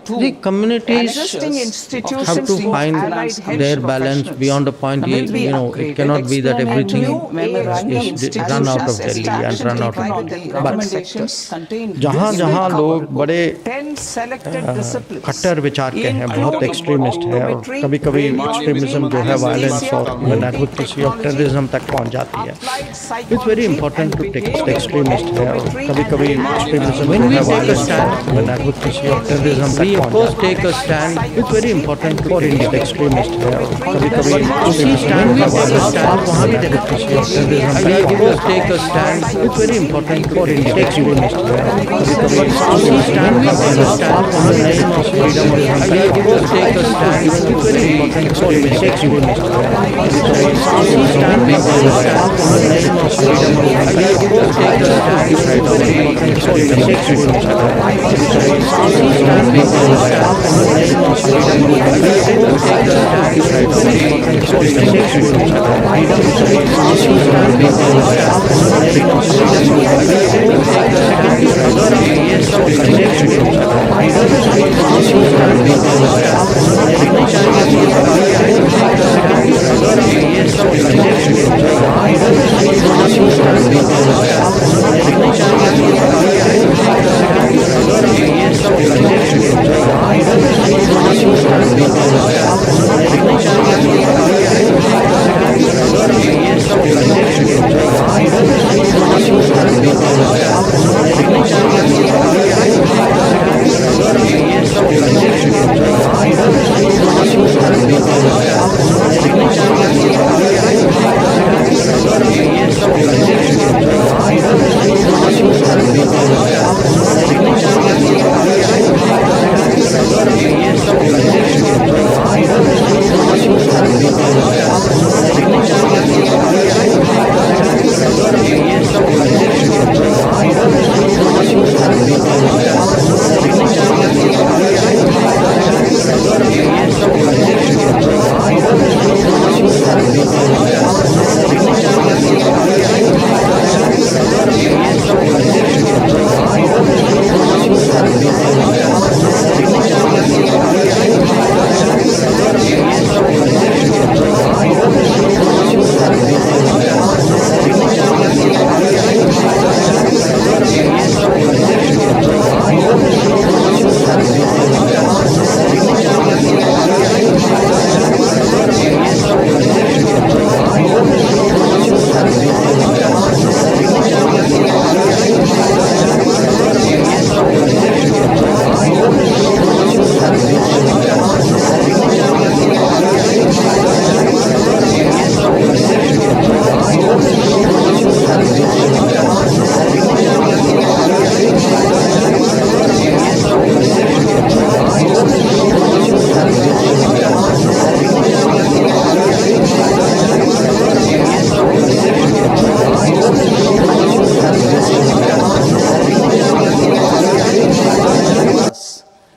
The communities have to find their balance beyond a point. It cannot be that everything is run out of Delhi and run out of Delhi. But जहाँ जहाँ लोग बड़े कट्टर विचार के हैं, बहुत एक्सट्रीमिस्ट है, और कभी कभी एक्सट्रीमिज्म जो है वायलेंस और इवन एडवोकेसी ऑफ टेररिज्म तक पहुँच जाती है. It's very important to take extremist है, और कभी कभी एक्सट्रीमिज्म जो है violence even advocacy of terrorism तक पहुँच जाती है. It's very important to take extremist है, और कभी कभी extremist वहाँ भी take a stand. It's very important to take extremist है, कभी कभी stand वहाँ भी नहीं of freedom और take a stand. It's very important to take extremist है, stand वहाँ भी नहीं of freedom और take a stand. It's very important to take extremist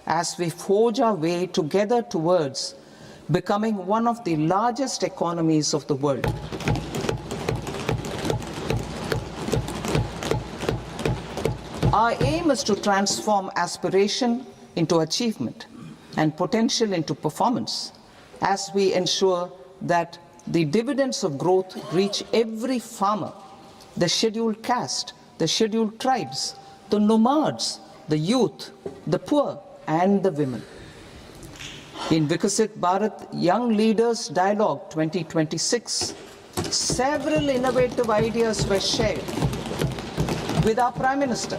as we forge our way together towards becoming one of the largest economies of the world. Our aim is to transform aspiration into achievement and potential into performance as we ensure that the dividends of growth reach every farmer, the scheduled caste, the scheduled tribes, the nomads, the youth, the poor, and the women. In Vikasit Bharat Young Leaders Dialogue 2026, several innovative ideas were shared with our Prime Minister,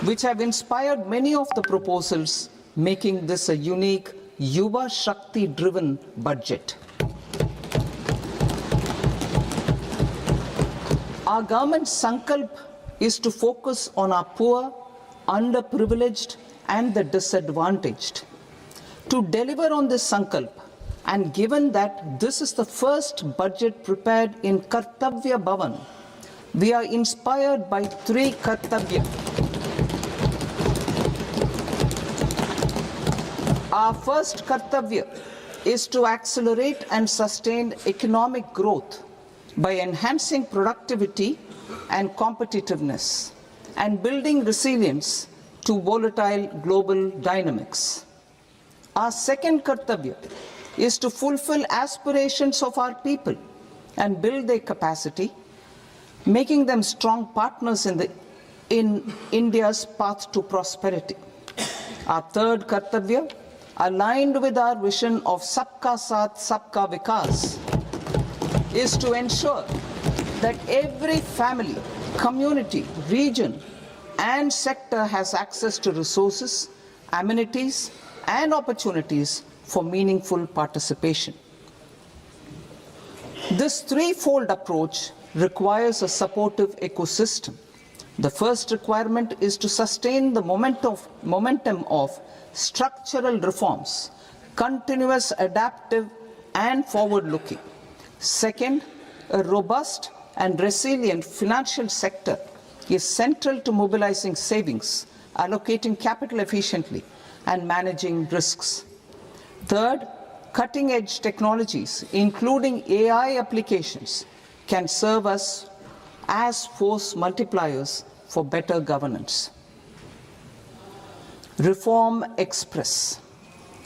which have inspired many of the proposals, making this a unique Yuva Shakti-driven budget. Our government's sankalp is to focus on our poor, underprivileged, and the disadvantaged. To deliver on this sankalp, and given that this is the first budget prepared in Kartavya Bhavan, we are inspired by three Kartavya. Our first Kartavya is to accelerate and sustain economic growth by enhancing productivity and competitiveness and building resilience to volatile global dynamics. Our second kartavya is to fulfill aspirations of our people and build their capacity, making them strong partners in India's path to prosperity. Our third kartavya, aligned with our vision of Sabka Saath, Sabka Vikas, is to ensure that every family, community, region, and sector has access to resources, amenities, and opportunities for meaningful participation. This threefold approach requires a supportive ecosystem. The first requirement is to sustain the momentum of structural reforms, continuous, adaptive, and forward-looking. Second, a robust and resilient financial sector is central to mobilizing savings, allocating capital efficiently, and managing risks. Third, cutting-edge technologies, including AI applications, can serve us as force multipliers for better governance. Reform Express.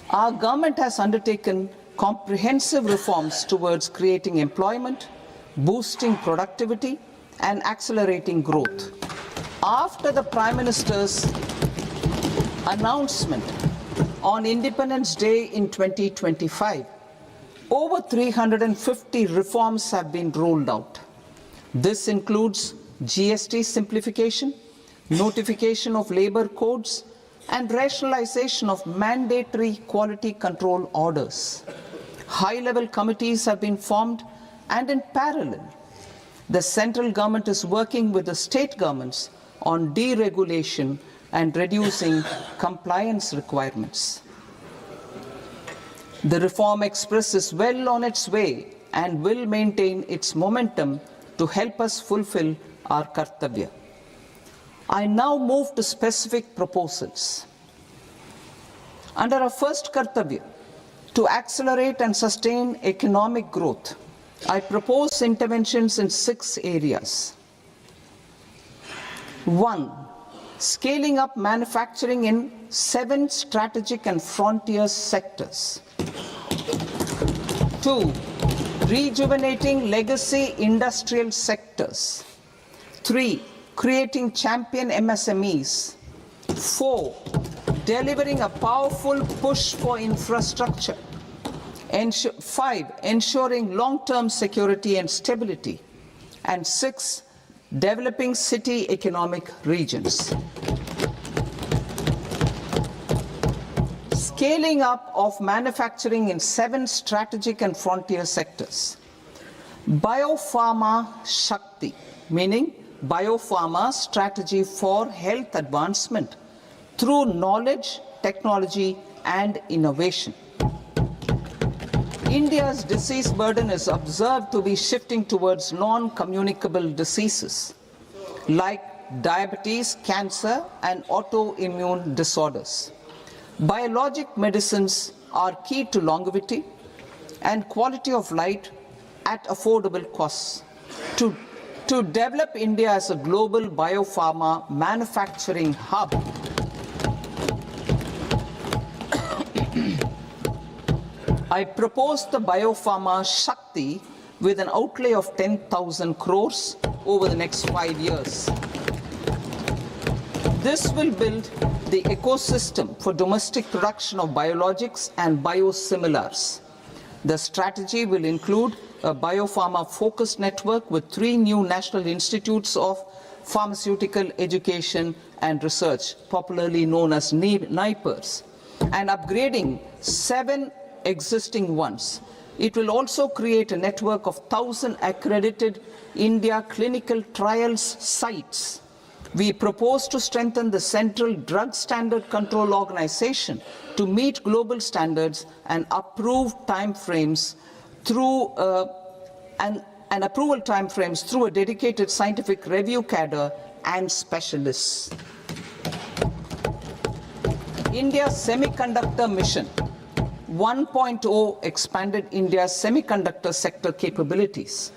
Our government has undertaken comprehensive reforms towards creating employment, boosting productivity, and accelerating growth. After the Prime Minister's announcement on Independence Day in 2025, over 350 reforms have been rolled out. This includes GST simplification, notification of labor codes, and rationalization of mandatory quality control orders. High-level committees have been formed, and in parallel, the central government is working with the state governments on deregulation and reducing compliance requirements. The Reform Express is well on its way and will maintain its momentum to help us fulfill our kartavya. I now move to specific proposals. Under our first kartavya, to accelerate and sustain economic growth, I propose interventions in 6 areas. 1. Scaling up manufacturing in 7 strategic and frontier sectors. 2. Rejuvenating legacy industrial sectors. 3. Creating champion MSMEs. 4. Delivering a powerful push for infrastructure. 5. Ensuring long-term security and stability. And 6. Developing city economic regions. Scaling up of manufacturing in 7 strategic and frontier sectors. Biopharma Shakti, meaning biopharma strategy for health advancement through knowledge, technology, and innovation. India's disease burden is observed to be shifting towards non-communicable diseases like diabetes, cancer, and autoimmune disorders. Biologic medicines are key to longevity and quality of life at affordable costs. To develop India as a global biopharma manufacturing hub, I propose the Biopharma Shakti with an outlay of 10,000 crores over the next 5 years. This will build the ecosystem for domestic production of biologics and biosimilars. The strategy will include a biopharma-focused network with 3 new national institutes of pharmaceutical education and research, popularly known as NIPERs, and upgrading 7 existing ones. It will also create a network of 1,000 accredited India clinical trials sites. We propose to strengthen the Central Drug Standard Control Organization to meet global standards and approve timeframes through approval timeframes through a dedicated scientific review cadre and specialists. India's semiconductor mission 1.0 expanded India's semiconductor sector capabilities.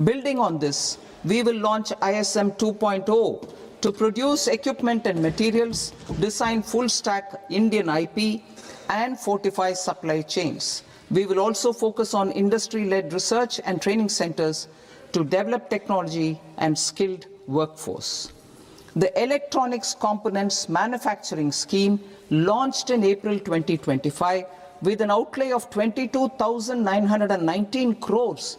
Building on this, we will launch ISM 2.0 to produce equipment and materials, design full-stack Indian IP, and fortify supply chains. We will also focus on industry-led research and training centers to develop technology and skilled workforce. The Electronics Components Manufacturing Scheme, launched in April 2025 with an outlay of 22,919 crores,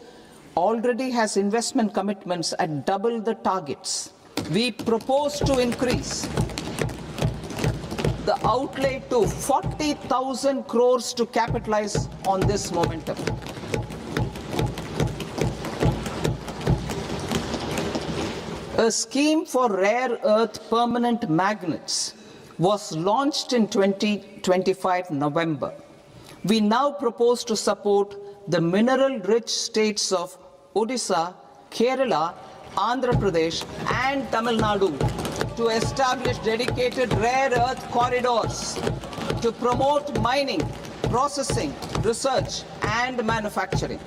already has investment commitments at double the targets. We propose to increase the outlay to 40,000 crores to capitalize on this momentum. A scheme for rare earth permanent magnets was launched in 2025 November. We now propose to support the mineral-rich states of Odisha, Kerala, Andhra Pradesh and Tamil Nadu to establish dedicated rare earth corridors to promote mining, processing, research and manufacturing.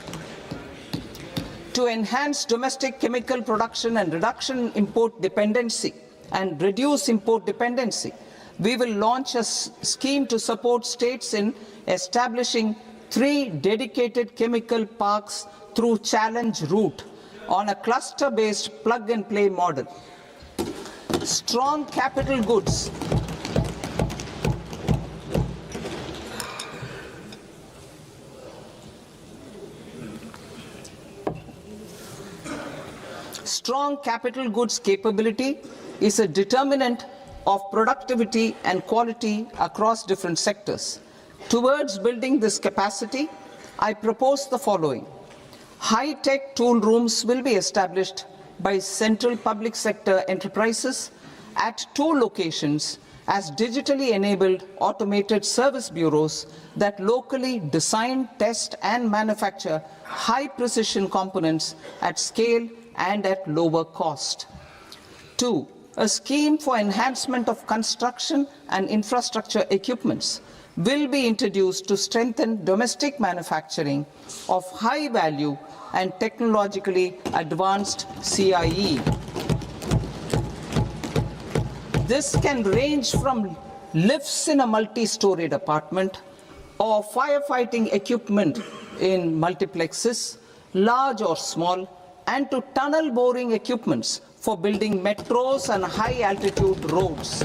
To enhance domestic chemical production and reduction import dependency and reduce import dependency, we will launch a scheme to support states in establishing 3 dedicated chemical parks through challenge route on a cluster-based plug-and-play model. Strong capital goods Strong capital goods capability is a determinant of productivity and quality across different sectors. Towards building this capacity, I propose the following. High-tech tool rooms will be established by central public sector enterprises at 2 locations as digitally enabled automated service bureaus that locally design, test and manufacture high-precision components at scale and at lower cost. 2. A scheme for enhancement of construction and infrastructure equipments will be introduced to strengthen domestic manufacturing of high value and technologically advanced CIE. This can range from lifts in a multi-storied apartment or firefighting equipment in multiplexes, large or small, and to tunnel boring equipments for building metros and high-altitude roads.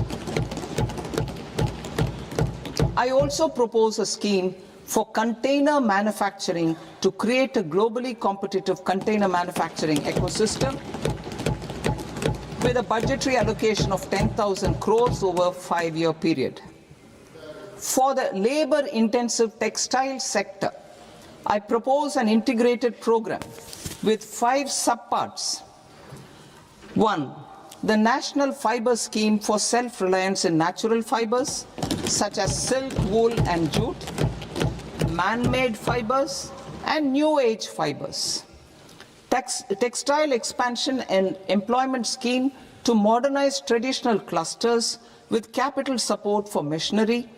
I also propose a scheme for container manufacturing to create a globally competitive container manufacturing ecosystem with a budgetary allocation of 10,000 crores over a 5-year period. For the labor-intensive textile sector, I propose an integrated program with 5 subparts. 1. The National Fiber Scheme for self-reliance in natural fibers, such as silk, wool and jute, man-made fibers and new age fibers. Textile expansion and employment scheme to modernize traditional clusters with capital support for machinery,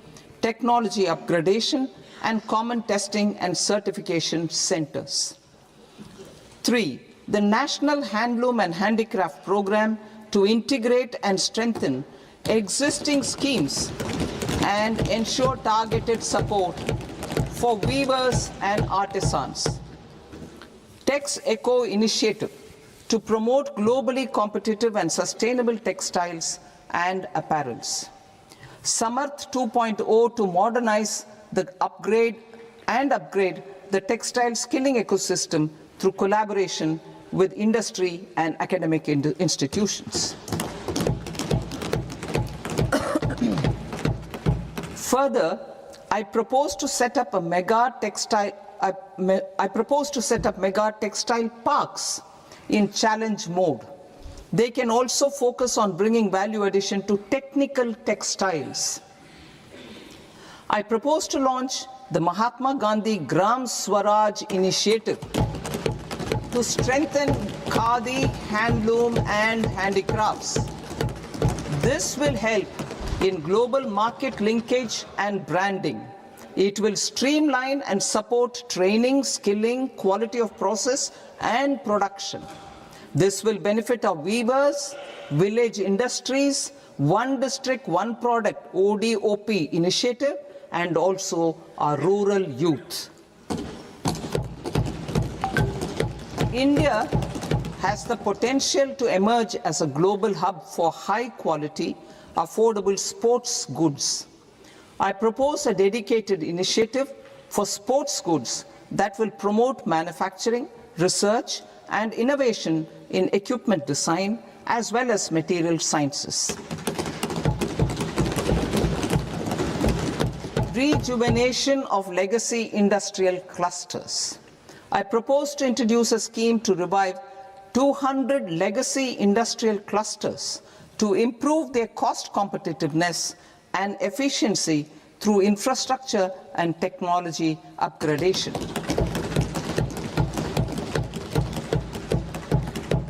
technology upgradation and common testing and certification centers. 3. The National Handloom and Handicraft Program to integrate and strengthen existing schemes and ensure targeted support for weavers and artisans. Tex Eco Initiative to promote globally competitive and sustainable textiles and apparels. Samarth 2.0 to modernize the upgrade the textile skilling ecosystem through collaboration with industry and academic institutions. Further, I propose to set up mega textile parks in challenge mode. They can also focus on bringing value addition to technical textiles. I propose to launch the Mahatma Gandhi Gram Swaraj initiative to strengthen khadi, handloom and handicrafts. This will help in global market linkage and branding. It will streamline and support training, skilling, quality of process and production. This will benefit our weavers, village industries, one district, one product ODOP initiative and also our rural youth. India has the potential to emerge as a global hub for high-quality, affordable sports goods. I propose a dedicated initiative for sports goods that will promote manufacturing, research, and innovation in equipment design as well as material sciences. Rejuvenation of legacy industrial clusters. I propose to introduce a scheme to revive 200 legacy industrial clusters to improve their cost competitiveness and efficiency through infrastructure and technology upgradation.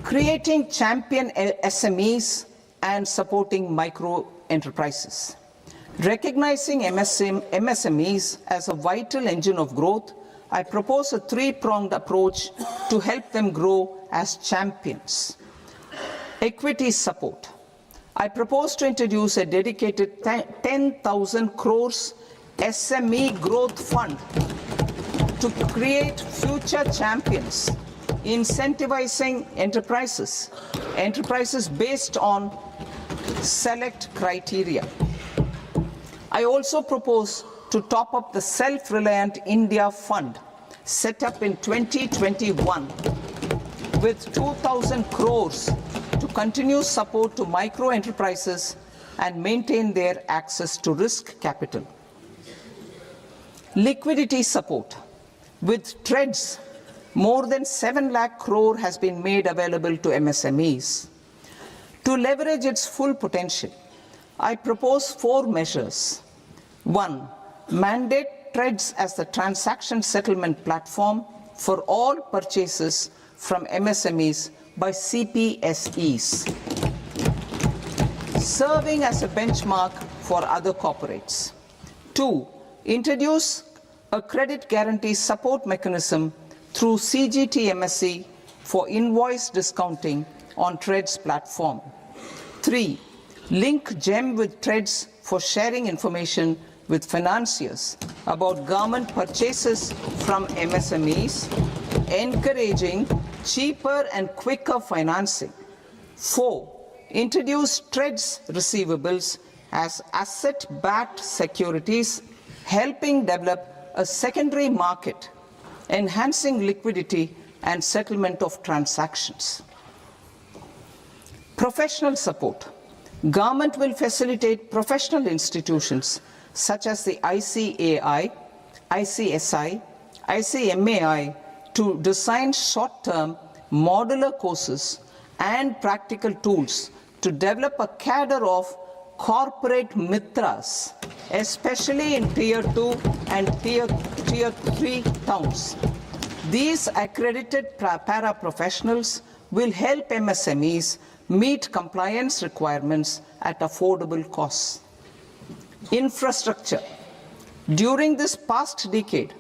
Creating champion SMEs and supporting micro enterprises. Recognizing MSMEs as a vital engine of growth, I propose a three-pronged approach to help them grow as champions. Equity support. I propose to introduce a dedicated 10,000 crores SME growth fund to create future champions, incentivizing enterprises based on select criteria. I also propose to top up the Self-Reliant India Fund set up in 2021 with 2,000 crores to continue support to micro enterprises and maintain their access to risk capital. Liquidity support. With TREDS, more than 7 lakh crore has been made available to MSMEs. To leverage its full potential, I propose 4 measures. 1. Mandate TREDS as the transaction settlement platform for all purchases from MSMEs by CPSEs, serving as a benchmark for other corporates. 2. Introduce a credit guarantee support mechanism through CGTMSE for invoice discounting on TREDS platform. 3. Link GEM with TREDS for sharing information with financiers about government purchases from MSMEs, encouraging cheaper and quicker financing. 4. Introduce TREDS receivables as asset-backed securities, helping develop a secondary market, enhancing liquidity and settlement of transactions. Professional support. Government will facilitate professional institutions such as the ICAI, ICSI, ICMAI to design short-term modular courses and practical tools to develop a cadre of corporate mitras, especially in Tier 2 and Tier 3 towns. These accredited para-professionals will help MSMEs meet compliance requirements at affordable costs. Infrastructure. During this past decade,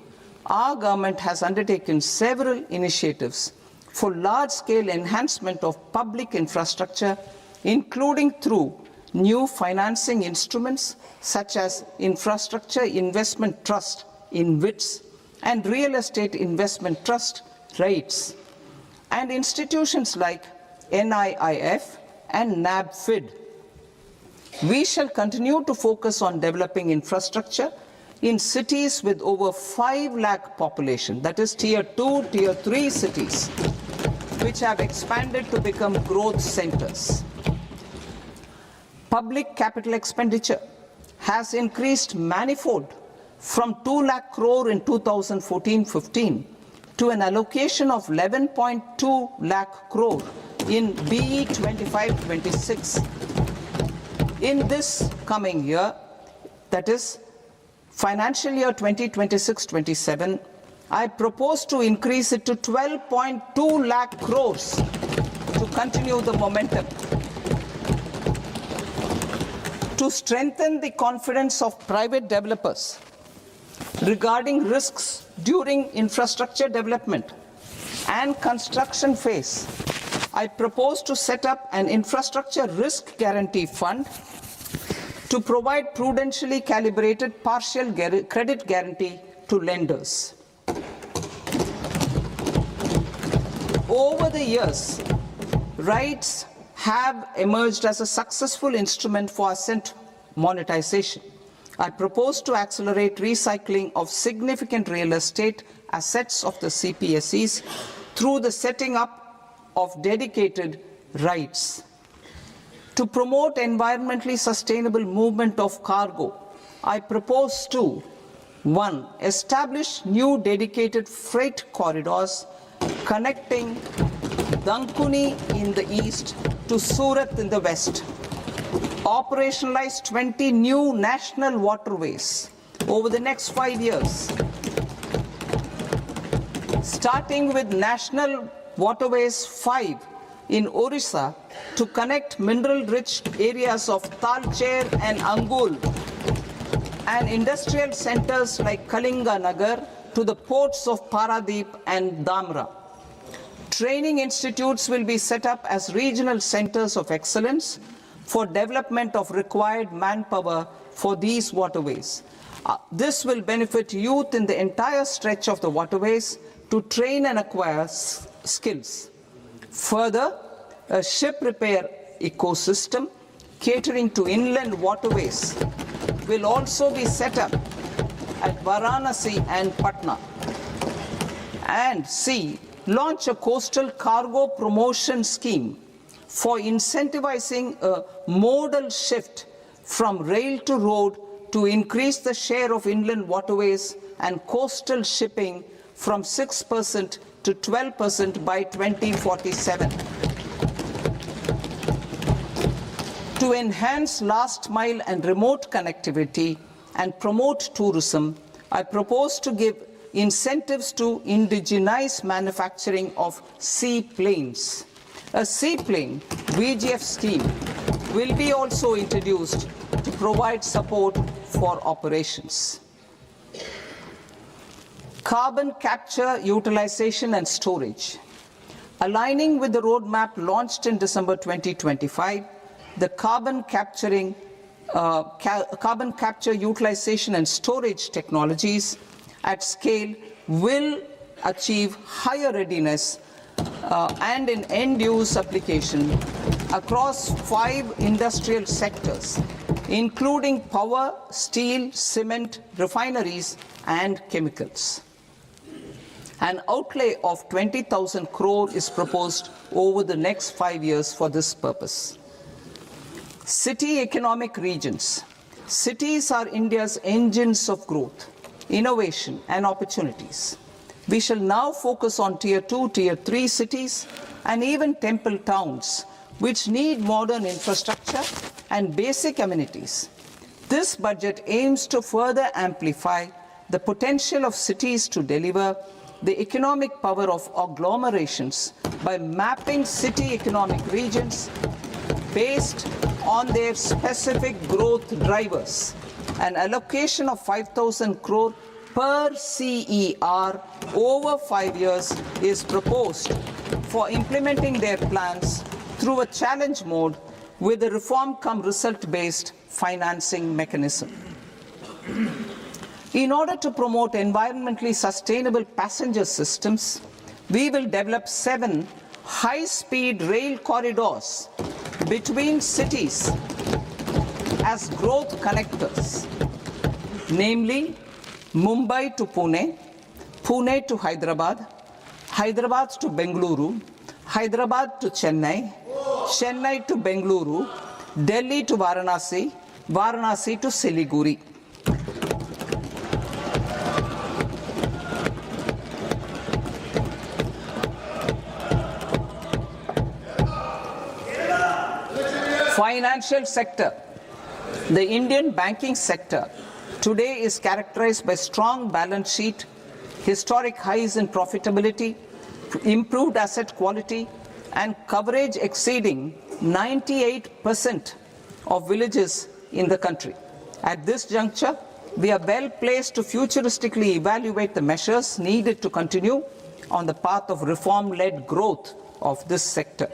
our government has undertaken several initiatives for large-scale enhancement of public infrastructure, including through new financing instruments such as Infrastructure Investment Trust (InvITs) and Real Estate Investment Trust (REITs), and institutions like NIIF and NABFID. We shall continue to focus on developing infrastructure in cities with over 5 lakh population, that is Tier 2, Tier 3 cities, which have expanded to become growth centers. Public capital expenditure has increased manifold from 2 lakh crore in 2014-15 to an allocation of 11.2 lakh crore in BE 25-26. In this coming year, that is financial year 2026-27, I propose to increase it to 12.2 lakh crores to continue the momentum. To strengthen the confidence of private developers regarding risks during infrastructure development and construction phase, I propose to set up an infrastructure risk guarantee fund to provide prudentially calibrated partial credit guarantee to lenders. Over the years, RITES have emerged as a successful instrument for asset monetization. I propose to accelerate recycling of significant real estate assets of the CPSEs through the setting up of dedicated RITES. To promote environmentally sustainable movement of cargo, I propose to 1. Establish new dedicated freight corridors connecting Dankuni in the east to Surat in the west. Operationalize 20 new national waterways over the next 5 years. Starting with National Waterways 5 in Orissa to connect mineral-rich areas of Talcher and Angul and industrial centers like Kalinga Nagar to the ports of Paradeep and Dhamra. Training institutes will be set up as regional centers of excellence for development of required manpower for these waterways. This will benefit youth in the entire stretch of the waterways to train and acquire skills. Further, a ship repair ecosystem catering to inland waterways will also be set up at Varanasi and Patna. And C, launch a coastal cargo promotion scheme for incentivizing a modal shift from rail to road to increase the share of inland waterways and coastal shipping from 6% to 12% by 2047. To enhance last mile and remote connectivity and promote tourism, I propose to give incentives to indigenize manufacturing of seaplanes. A seaplane VGF scheme will be also introduced to provide support for operations. Carbon capture, utilization and storage. Aligning with the roadmap launched in December 2025, the carbon capture, utilization and storage technologies at scale will achieve higher readiness and in end-use application across 5 industrial sectors, including power, steel, cement, refineries, and chemicals. An outlay of 20,000 crore is proposed over the next 5 years for this purpose. City economic regions. Cities are India's engines of growth, innovation, and opportunities. We shall now focus on Tier 2, Tier 3 cities, and even temple towns, which need modern infrastructure and basic amenities. This budget aims to further amplify the potential of cities to deliver the economic power of agglomerations by mapping city economic regions based on their specific growth drivers. An allocation of 5,000 crore per CER over 5 years is proposed for implementing their plans through a challenge mode with a reform-cum-result-based financing mechanism. In order to promote environmentally sustainable passenger systems, we will develop 7 high-speed rail corridors between cities as growth connectors, namely Mumbai to Pune, Pune to Hyderabad, Hyderabad to Bengaluru, Hyderabad to Chennai, Chennai to Bengaluru, Delhi to Varanasi, Varanasi to Siliguri. Financial sector. The Indian banking sector today is characterized by strong balance sheet, historic highs in profitability, improved asset quality, and coverage exceeding 98% of villages in the country. At this juncture, we are well placed to futuristically evaluate the measures needed to continue on the path of reform-led growth of this sector.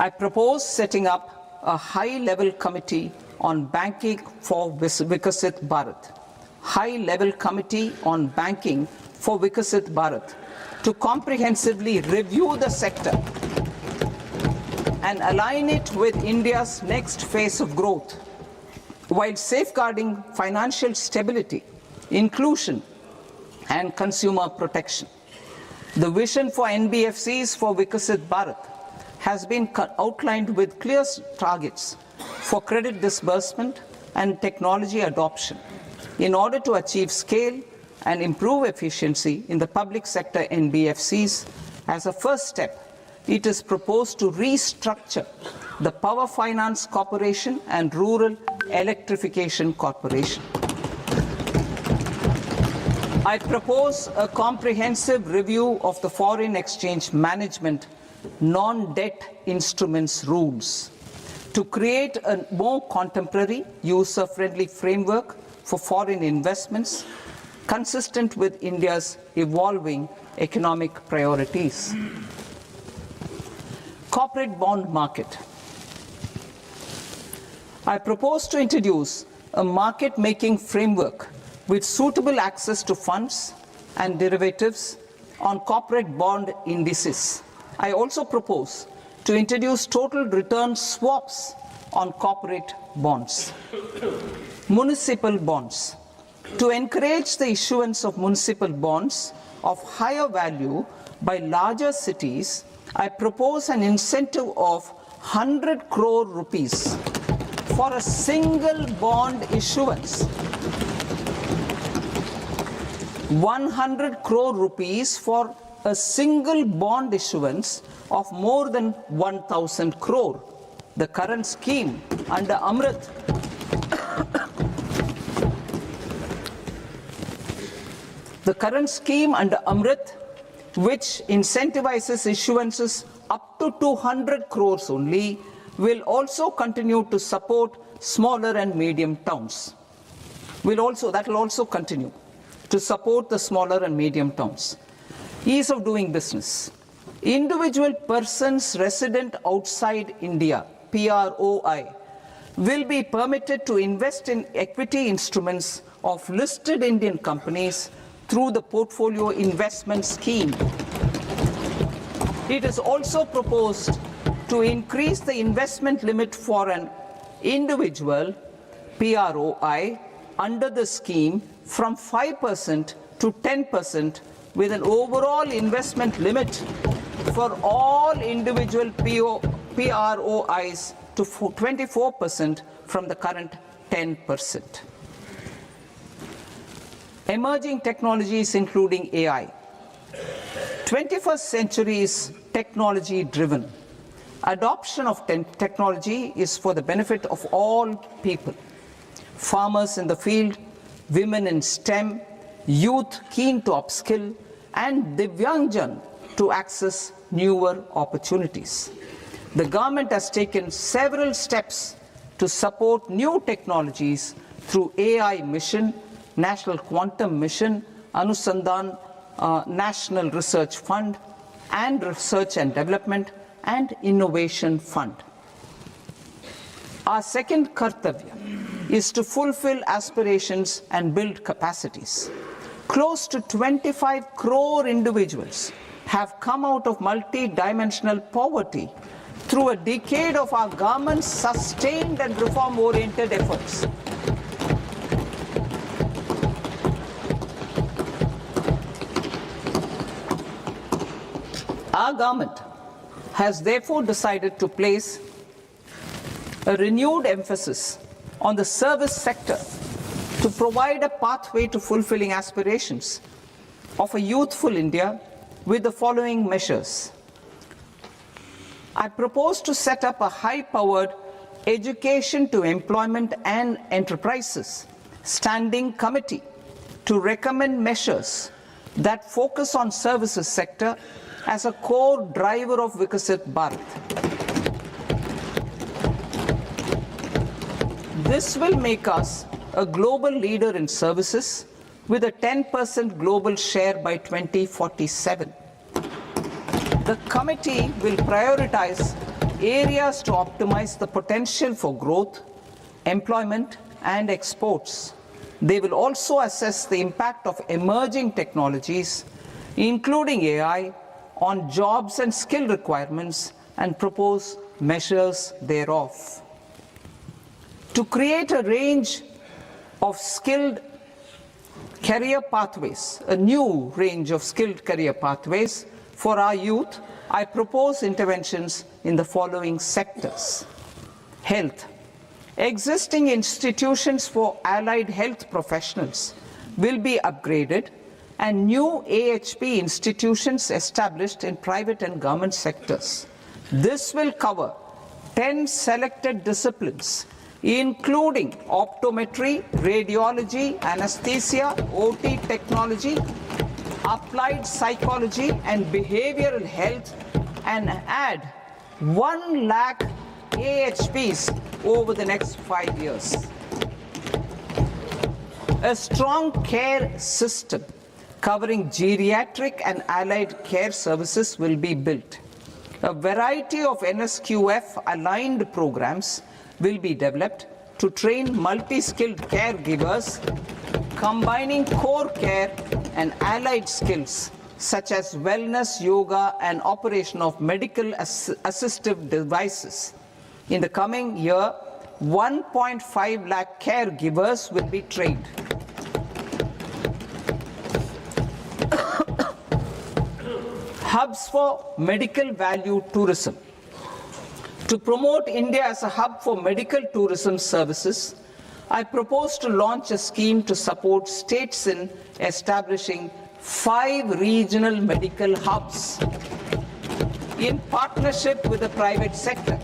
I propose setting up a high-level committee on Banking for Vikasit Bharat, High-Level Committee on Banking for Vikasit Bharat, to comprehensively review the sector and align it with India's next phase of growth, while safeguarding financial stability, inclusion, and consumer protection. The vision for NBFCs for Vikasit Bharat has been outlined with clear targets for credit disbursement and technology adoption in order to achieve scale and improve efficiency in the public sector NBFCs. As a first step, it is proposed to restructure the Power Finance Corporation and Rural Electrification Corporation. I propose a comprehensive review of the foreign exchange management non-debt instruments rules to create a more contemporary, user-friendly framework for foreign investments consistent with India's evolving economic priorities. Corporate bond market. I propose to introduce a market-making framework with suitable access to funds and derivatives on corporate bond indices. I also propose to introduce total return swaps on corporate bonds. Municipal bonds. To encourage the issuance of municipal bonds of higher value by larger cities, I propose an incentive of 100 crore rupees for a single bond issuance. 100 crore rupees for a single bond issuance of more than 1,000 crore. The current scheme under Amrit which incentivizes issuances up to 200 crores only, will also continue to support smaller and medium towns. That will also continue to support the smaller and medium towns. Ease of doing business. Individual persons resident outside India, PROI, will be permitted to invest in equity instruments of listed Indian companies through the Portfolio Investment Scheme. It is also proposed to increase the investment limit for an individual PROI under the scheme from 5% to 10%, with an overall investment limit for all individual PROIs to 24% from the current 10%. Emerging technologies including AI. 21st century is technology driven. Adoption of technology is for the benefit of all people. Farmers in the field, women in STEM, youth keen to upskill, and Divyangjan to access newer opportunities. The government has taken several steps to support new technologies through AI Mission, National Quantum Mission, Anusandhan National Research Fund, and Research and Development and Innovation Fund. Our second kartavya is to fulfill aspirations and build capacities. Close to 25 crore individuals have come out of multi-dimensional poverty through a decade of our government's sustained and reform-oriented efforts. Our government has therefore decided to place a renewed emphasis on the service sector to provide a pathway to fulfilling aspirations of a youthful India with the following measures. I propose to set up a high-powered education to employment and enterprises standing committee to recommend measures that focus on services sector as a core driver of Vikasit Bharat. This will make us a global leader in services with a 10% global share by 2047. The committee will prioritize areas to optimize the potential for growth employment, and exports. They will also assess the impact of emerging technologies, including AI, on jobs and skill requirements and propose measures thereof. To create a range of skilled career pathways, a new range of skilled career pathways for our youth, I propose interventions in the following sectors. Health. Existing institutions for allied health professionals will be upgraded and new AHP institutions established in private and government sectors. This will cover 10 selected disciplines, including optometry, radiology, anesthesia, OT technology, applied psychology and behavioral health, and add 1 lakh AHPs over the next 5 years. A strong care system covering geriatric and allied care services will be built. A variety of NSQF-aligned programs will be developed to train multi-skilled caregivers, combining core care and allied skills such as wellness, yoga, and operation of medical assistive devices. In the coming year, 1.5 lakh caregivers will be trained. Hubs for medical value tourism. To promote India as a hub for medical tourism services, I propose to launch a scheme to support states in establishing 5 regional medical hubs in partnership with the private sector.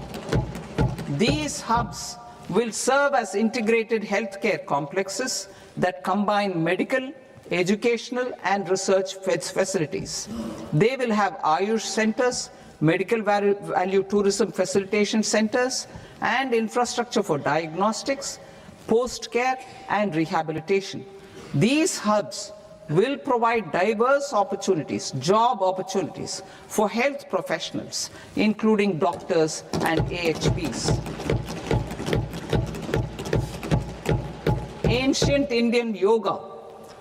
These hubs will serve as integrated healthcare complexes that combine medical, educational, and research facilities. They will have Ayush centers, medical value tourism facilitation centers, and infrastructure for diagnostics, post-care, and rehabilitation. These hubs will provide diverse opportunities, job opportunities for health professionals, including doctors and AHPs. Ancient Indian yoga,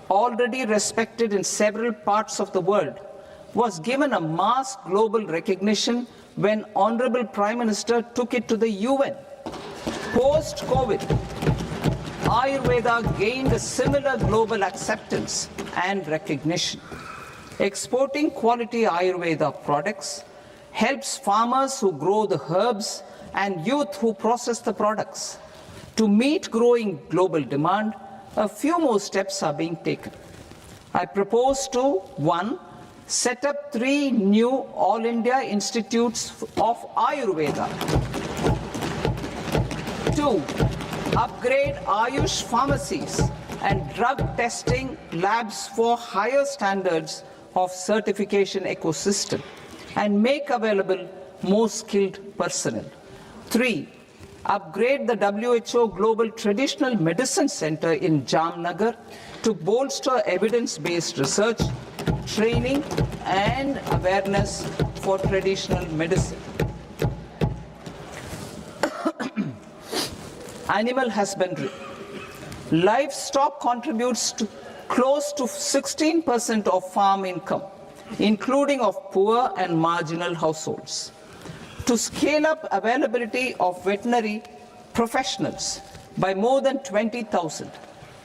already respected in several parts of the world, was given a mass global recognition when Honorable Prime Minister took it to the UN. Post-COVID, Ayurveda gained a similar global acceptance and recognition. Exporting quality Ayurveda products helps farmers who grow the herbs and youth who process the products. To meet growing global demand, a few more steps are being taken. I propose to 1. Set up 3 new All India Institutes of Ayurveda. 2. Upgrade Ayush pharmacies and drug testing labs for higher standards of certification ecosystem and make available more skilled personnel. 3. Upgrade the WHO Global Traditional Medicine Center in Jamnagar to bolster evidence-based research, training, and awareness for traditional medicine. Animal husbandry. Livestock contributes to close to 16% of farm income, including of poor and marginal households. To scale up availability of veterinary professionals by more than 20,000,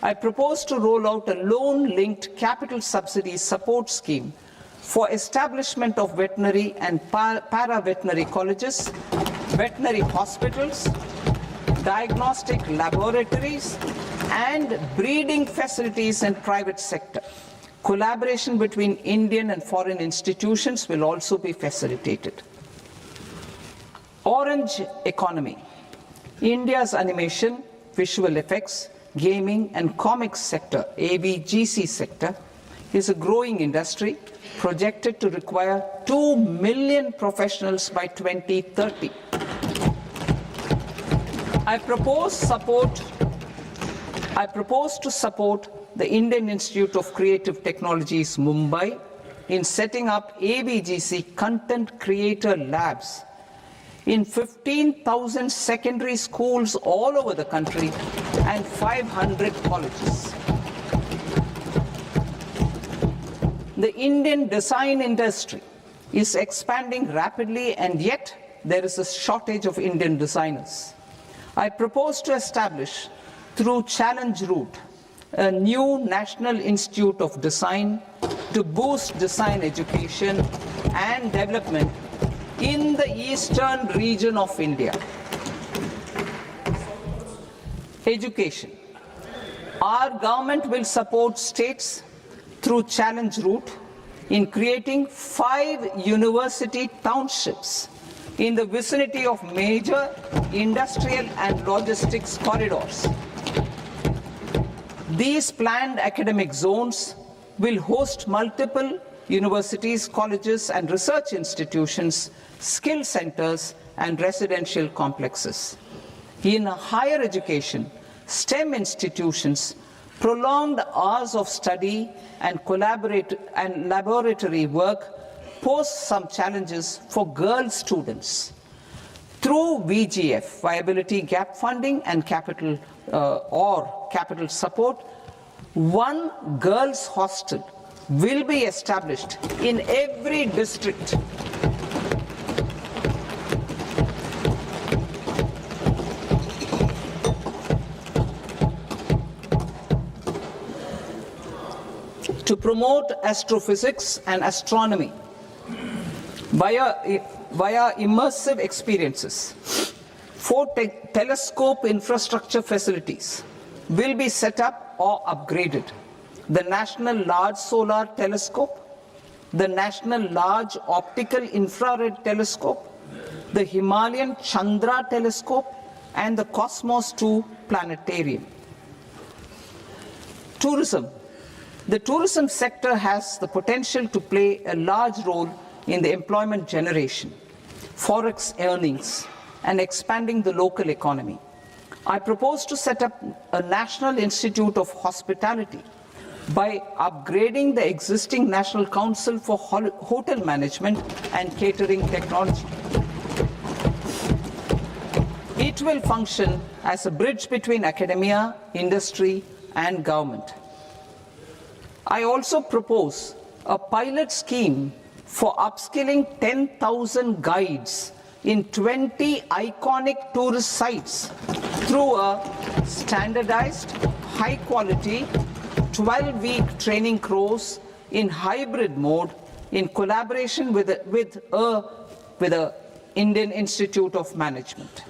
I propose to roll out a loan-linked capital subsidy support scheme for establishment of veterinary and para-veterinary colleges, veterinary hospitals, diagnostic laboratories, and breeding facilities in private sector. Collaboration between Indian and foreign institutions will also be facilitated. Orange economy. India's animation, visual effects, gaming and comics sector, AVGC sector, is a growing industry projected to require 2 million professionals by 2030. I propose to support the Indian Institute of Creative Technologies, Mumbai, in setting up AVGC content creator labs in 15,000 secondary schools all over the country and 500 colleges. The Indian design industry is expanding rapidly, and yet there is a shortage of Indian designers. I propose to establish, through Challenge Route, a new National Institute of Design to boost design education and development in the eastern region of India. Education. Our government will support states through Challenge Route in creating 5 university townships in the vicinity of major industrial and logistics corridors. These planned academic zones will host multiple universities, colleges, and research institutions, skill centers, and residential complexes. In higher education, STEM institutions, prolonged hours of study and laboratory work pose some challenges for girl students. Through VGF, Viability Gap Funding and capital support, one girls' hostel will be established in every district. To promote astrophysics and astronomy via immersive experiences. 4 telescope infrastructure facilities will be set up or upgraded. The National Large Solar Telescope, the National Large Optical Infrared Telescope, the Himalayan Chandra Telescope, and the Cosmos 2 Planetarium. Tourism. The tourism sector has the potential to play a large role in the employment generation, forex earnings, and expanding the local economy. I propose to set up a National Institute of Hospitality by upgrading the existing National Council for Hotel Management and Catering Technology. It will function as a bridge between academia, industry, and government. I also propose a pilot scheme for upskilling 10,000 guides in 20 iconic tourist sites through a standardized, high-quality, 12-week training course in hybrid mode in collaboration with the Indian Institute of Management.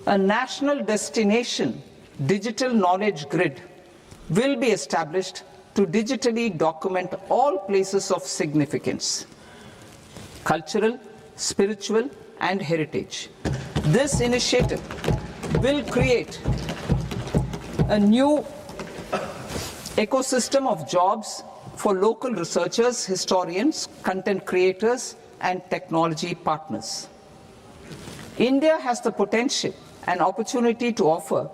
A national destination digital knowledge grid will be established to digitally document all places of significance, cultural, spiritual, and heritage. This initiative will create a new ecosystem of jobs for local researchers, historians, content creators, and technology partners. India has the potential and opportunity to offer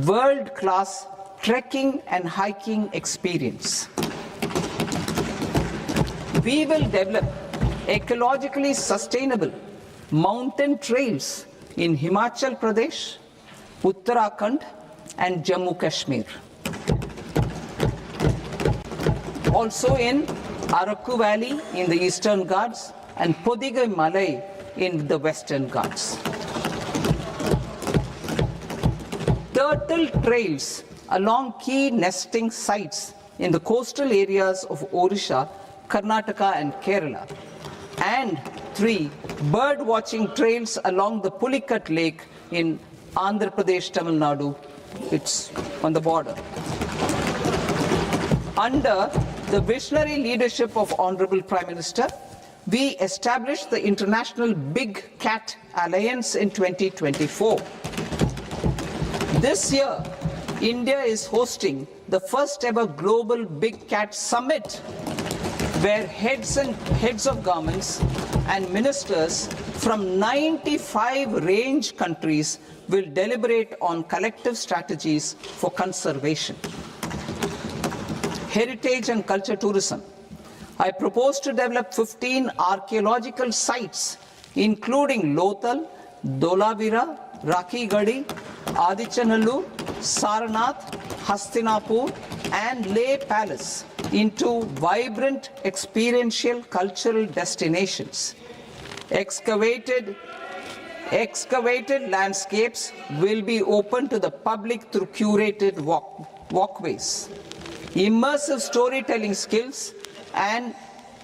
world-class trekking and hiking experience. We will develop ecologically sustainable mountain trails in Himachal Pradesh, Uttarakhand, and Jammu Kashmir. Also in Araku Valley in the Eastern Ghats and Podigai Malai in the Western Ghats. Turtle trails along key nesting sites in the coastal areas of Odisha, Karnataka, and Kerala. And 3 bird watching trails along the Pulikat Lake in Andhra Pradesh, Tamil Nadu. It's on the border. Under the visionary leadership of Honorable Prime Minister, we established the International Big Cat Alliance in 2024. This year, India is hosting the first ever Global Big Cat Summit, where heads of governments and ministers from 95 range countries will deliberate on collective strategies for conservation. Heritage and culture tourism. I propose to develop 15 archaeological sites including Lothal, Dolavira, Rakhigarhi, Adichanallur, Saranath, Hastinapur, and Leh Palace into vibrant experiential cultural destinations. Excavated landscapes will be open to the public through curated walkways. Immersive storytelling skills and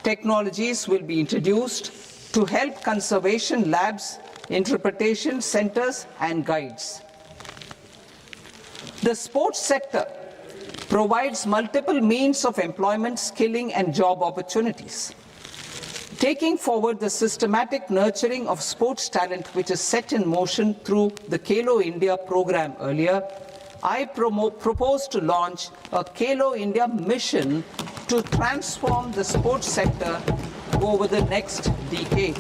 technologies will be introduced to help conservation labs, interpretation centers, and guides. The sports sector provides multiple means of employment, skilling, and job opportunities. Taking forward the systematic nurturing of sports talent which is set in motion through the Khelo India program earlier, I propose to launch a Khelo India mission to transform the sports sector over the next decade.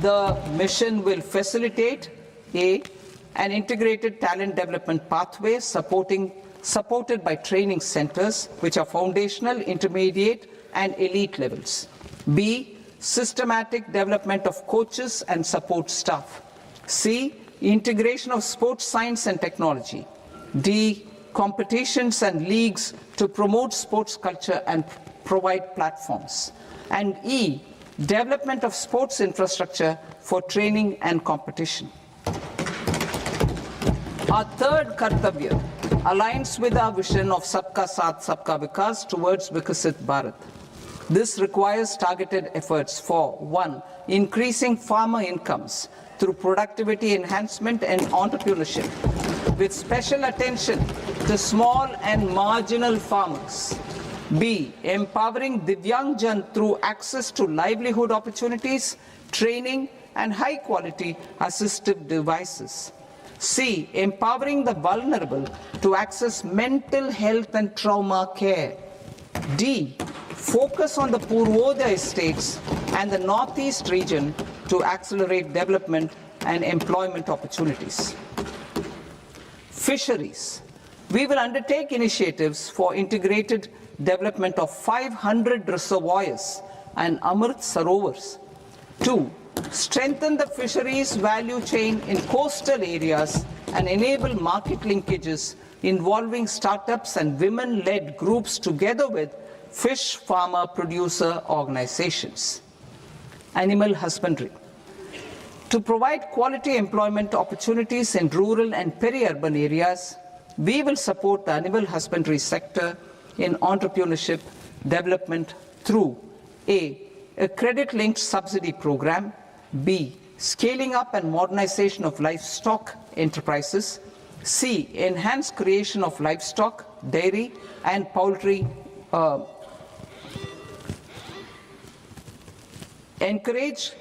The mission will facilitate an integrated talent development pathway supported by training centers which are foundational, intermediate, and elite levels. B, systematic development of coaches and support staff. C, integration of sports science and technology. D, competitions and leagues to promote sports culture and provide platforms. And E, development of sports infrastructure for training and competition. Our third Kartavya aligns with our vision of Sabka Saath, Sabka Vikas towards Vikasit Bharat. This requires targeted efforts for 1. Increasing farmer incomes through productivity enhancement and entrepreneurship, with special attention to small and marginal farmers. B. Empowering Divyangjan through access to livelihood opportunities, training, and high-quality assistive devices. C. Empowering the vulnerable to access mental health and trauma care. D. Focus on the Purvodaya states and the Northeast region to accelerate development and employment opportunities. Fisheries. We will undertake initiatives for integrated development of 500 reservoirs and Amrit Sarovars. 2. Strengthen the fisheries value chain in coastal areas and enable market linkages involving startups and women-led groups together with fish farmer producer organizations. Animal husbandry. To provide quality employment opportunities in rural and peri-urban areas, we will support the animal husbandry sector in entrepreneurship development through A. A credit-linked subsidy program. B. Scaling up and modernization of livestock enterprises. C. Enhanced creation of livestock, dairy, and poultry. Enhanced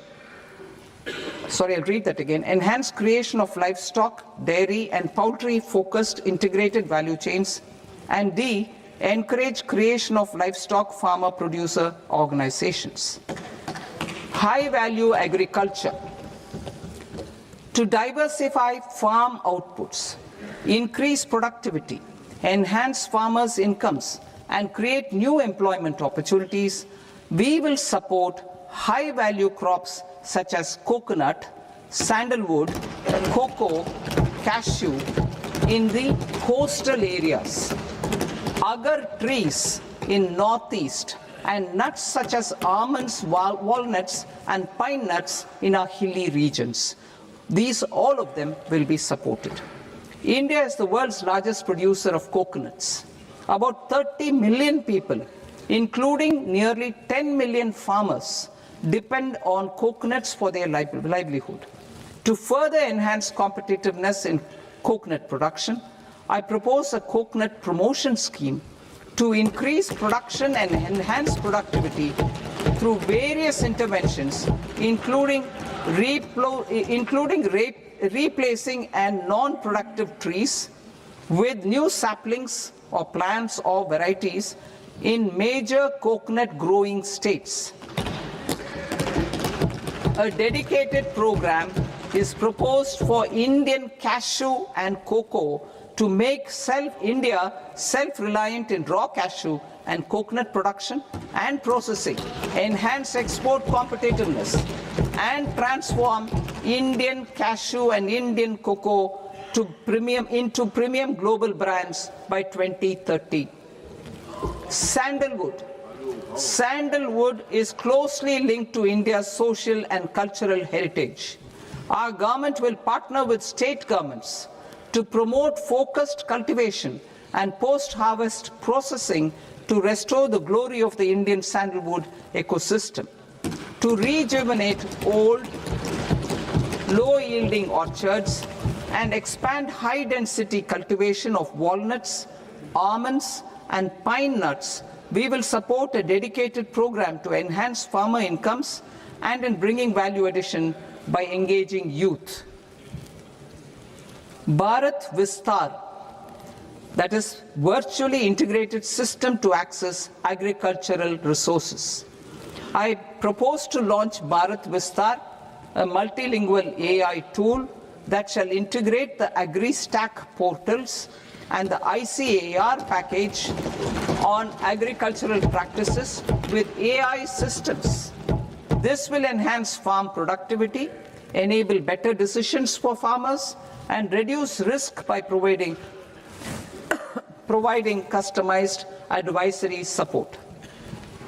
creation of livestock, dairy, and poultry-focused integrated value chains. And D. Encourage creation of livestock farmer-producer organizations. High-value agriculture. To diversify farm outputs, increase productivity, enhance farmers' incomes, and create new employment opportunities, we will support high-value crops such as coconut, sandalwood, cocoa, cashew in the coastal areas, agar trees in northeast, and nuts such as almonds, walnuts, and pine nuts in our hilly regions. All of them will be supported. India is the world's largest producer of coconuts. About 30 million people, including nearly 10 million farmers, depend on coconuts for their livelihood. To further enhance competitiveness in coconut production, I propose a coconut promotion scheme to increase production and enhance productivity through various interventions, including replacing and non-productive trees with new saplings or plants or varieties in major coconut growing states. A dedicated program is proposed for Indian cashew and cocoa to make India self-reliant in raw cashew and coconut production and processing, enhance export competitiveness, and transform Indian cashew and Indian cocoa into premium global brands by 2030. Sandalwood. Sandalwood is closely linked to India's social and cultural heritage. Our government will partner with state governments to promote focused cultivation and post-harvest processing to restore the glory of the Indian sandalwood ecosystem, to rejuvenate old, low-yielding orchards, and expand high-density cultivation of walnuts, almonds, and pine nuts. We will support a dedicated program to enhance farmer incomes and in bringing value addition by engaging youth. Bharat Vistar, that is virtually integrated system to access agricultural resources. I propose to launch Bharat Vistar, a multilingual AI tool that shall integrate the AgriStack portals and the ICAR package on agricultural practices with AI systems. This will enhance farm productivity, enable better decisions for farmers, and reduce risk by providing customized advisory support.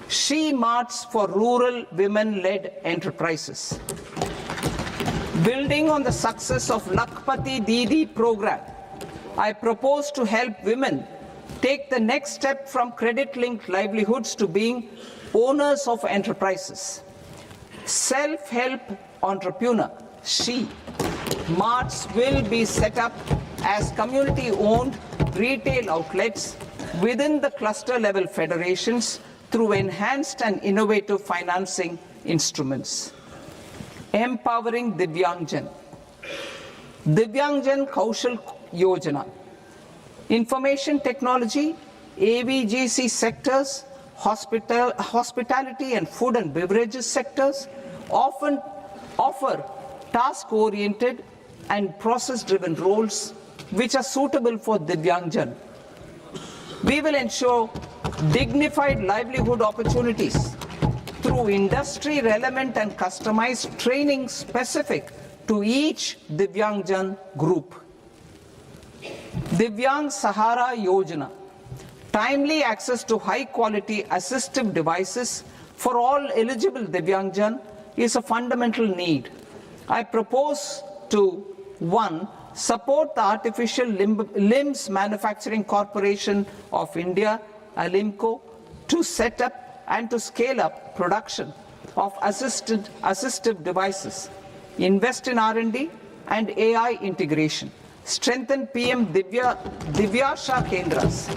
She Marts for rural women-led enterprises. Building on the success of Lakpati Didi program, I propose to help women take the next step from credit-linked livelihoods to being owners of enterprises. Self-help entrepreneur, She Marts will be set up as community-owned retail outlets within the cluster-level federations through enhanced and innovative financing instruments. Empowering Divyangjan. Divyangjan Kaushal Yojana. Information technology, AVGC sectors, hospitality and food and beverages sectors often offer task-oriented and process-driven roles which are suitable for Divyangjan. We will ensure dignified livelihood opportunities through industry-relevant and customized training specific to each Divyangjan group. Divyang Sahara Yojana. Timely access to high-quality assistive devices for all eligible Divyangjan is a fundamental need. I propose to 1. Support the Artificial Limbs Manufacturing Corporation of India, Alimco, to set up and to scale up production of assistive devices, invest in R&D and AI integration, strengthen PM Divyasha Kendras,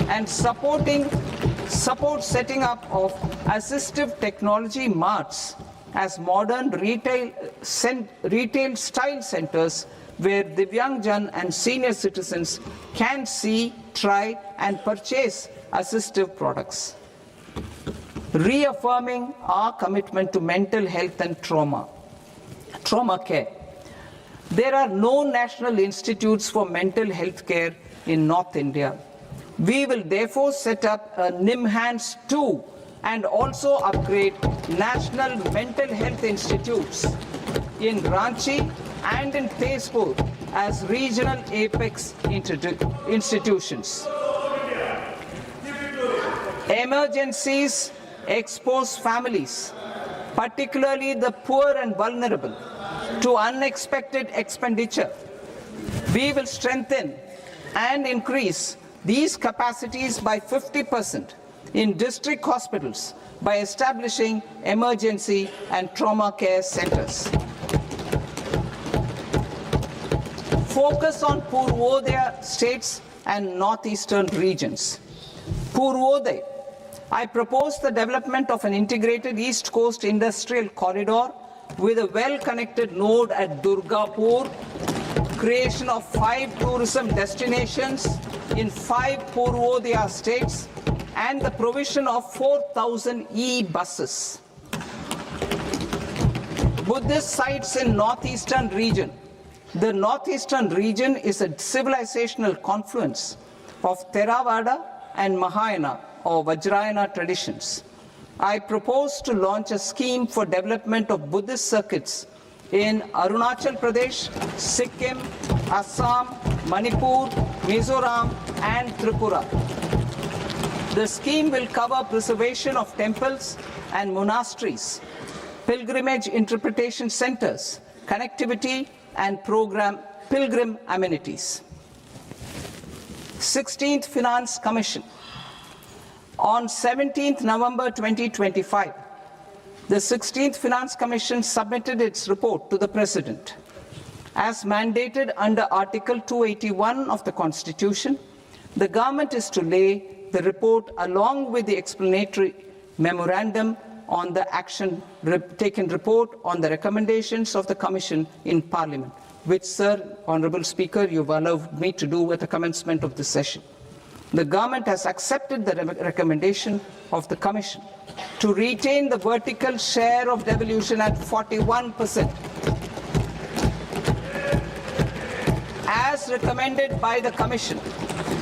and support setting up of assistive technology marts as modern retail style centers where Divyangjan and senior citizens can see, try and purchase assistive products. Reaffirming our commitment to mental health and trauma care. There are no national institutes for mental health care in North India. We will therefore set up a NIMHANS 2 and also upgrade national mental health institutes in Ranchi and in Tezpur as regional apex institutions. Emergencies expose families, particularly the poor and vulnerable, to unexpected expenditure. We will strengthen and increase these capacities by 50% in district hospitals by establishing emergency and trauma care centers. Focus on Purvodaya states and northeastern regions. Purvodaya. I propose the development of an integrated East Coast industrial corridor with a well-connected node at Durgapur, creation of 5 tourism destinations in 5 Purvodaya states, and the provision of 4,000 e-buses. Buddhist sites in northeastern region. The northeastern region is a civilizational confluence of Theravada and Mahayana or Vajrayana traditions. I propose to launch a scheme for development of Buddhist circuits in Arunachal Pradesh, Sikkim, Assam, Manipur, Mizoram, and Tripura. The scheme will cover preservation of temples and monasteries, pilgrimage interpretation centers, connectivity, and pilgrim amenities. 16th Finance Commission. On 17th November 2025, the 16th Finance Commission submitted its report to the President. As mandated under Article 281 of the Constitution, the government is to lay the report along with the explanatory memorandum on the action taken report on the recommendations of the Commission in Parliament, which, Sir, Honourable Speaker, you've allowed me to do at the commencement of this session. The government has accepted the recommendation of the Commission to retain the vertical share of devolution at 41%. As recommended by the Commission,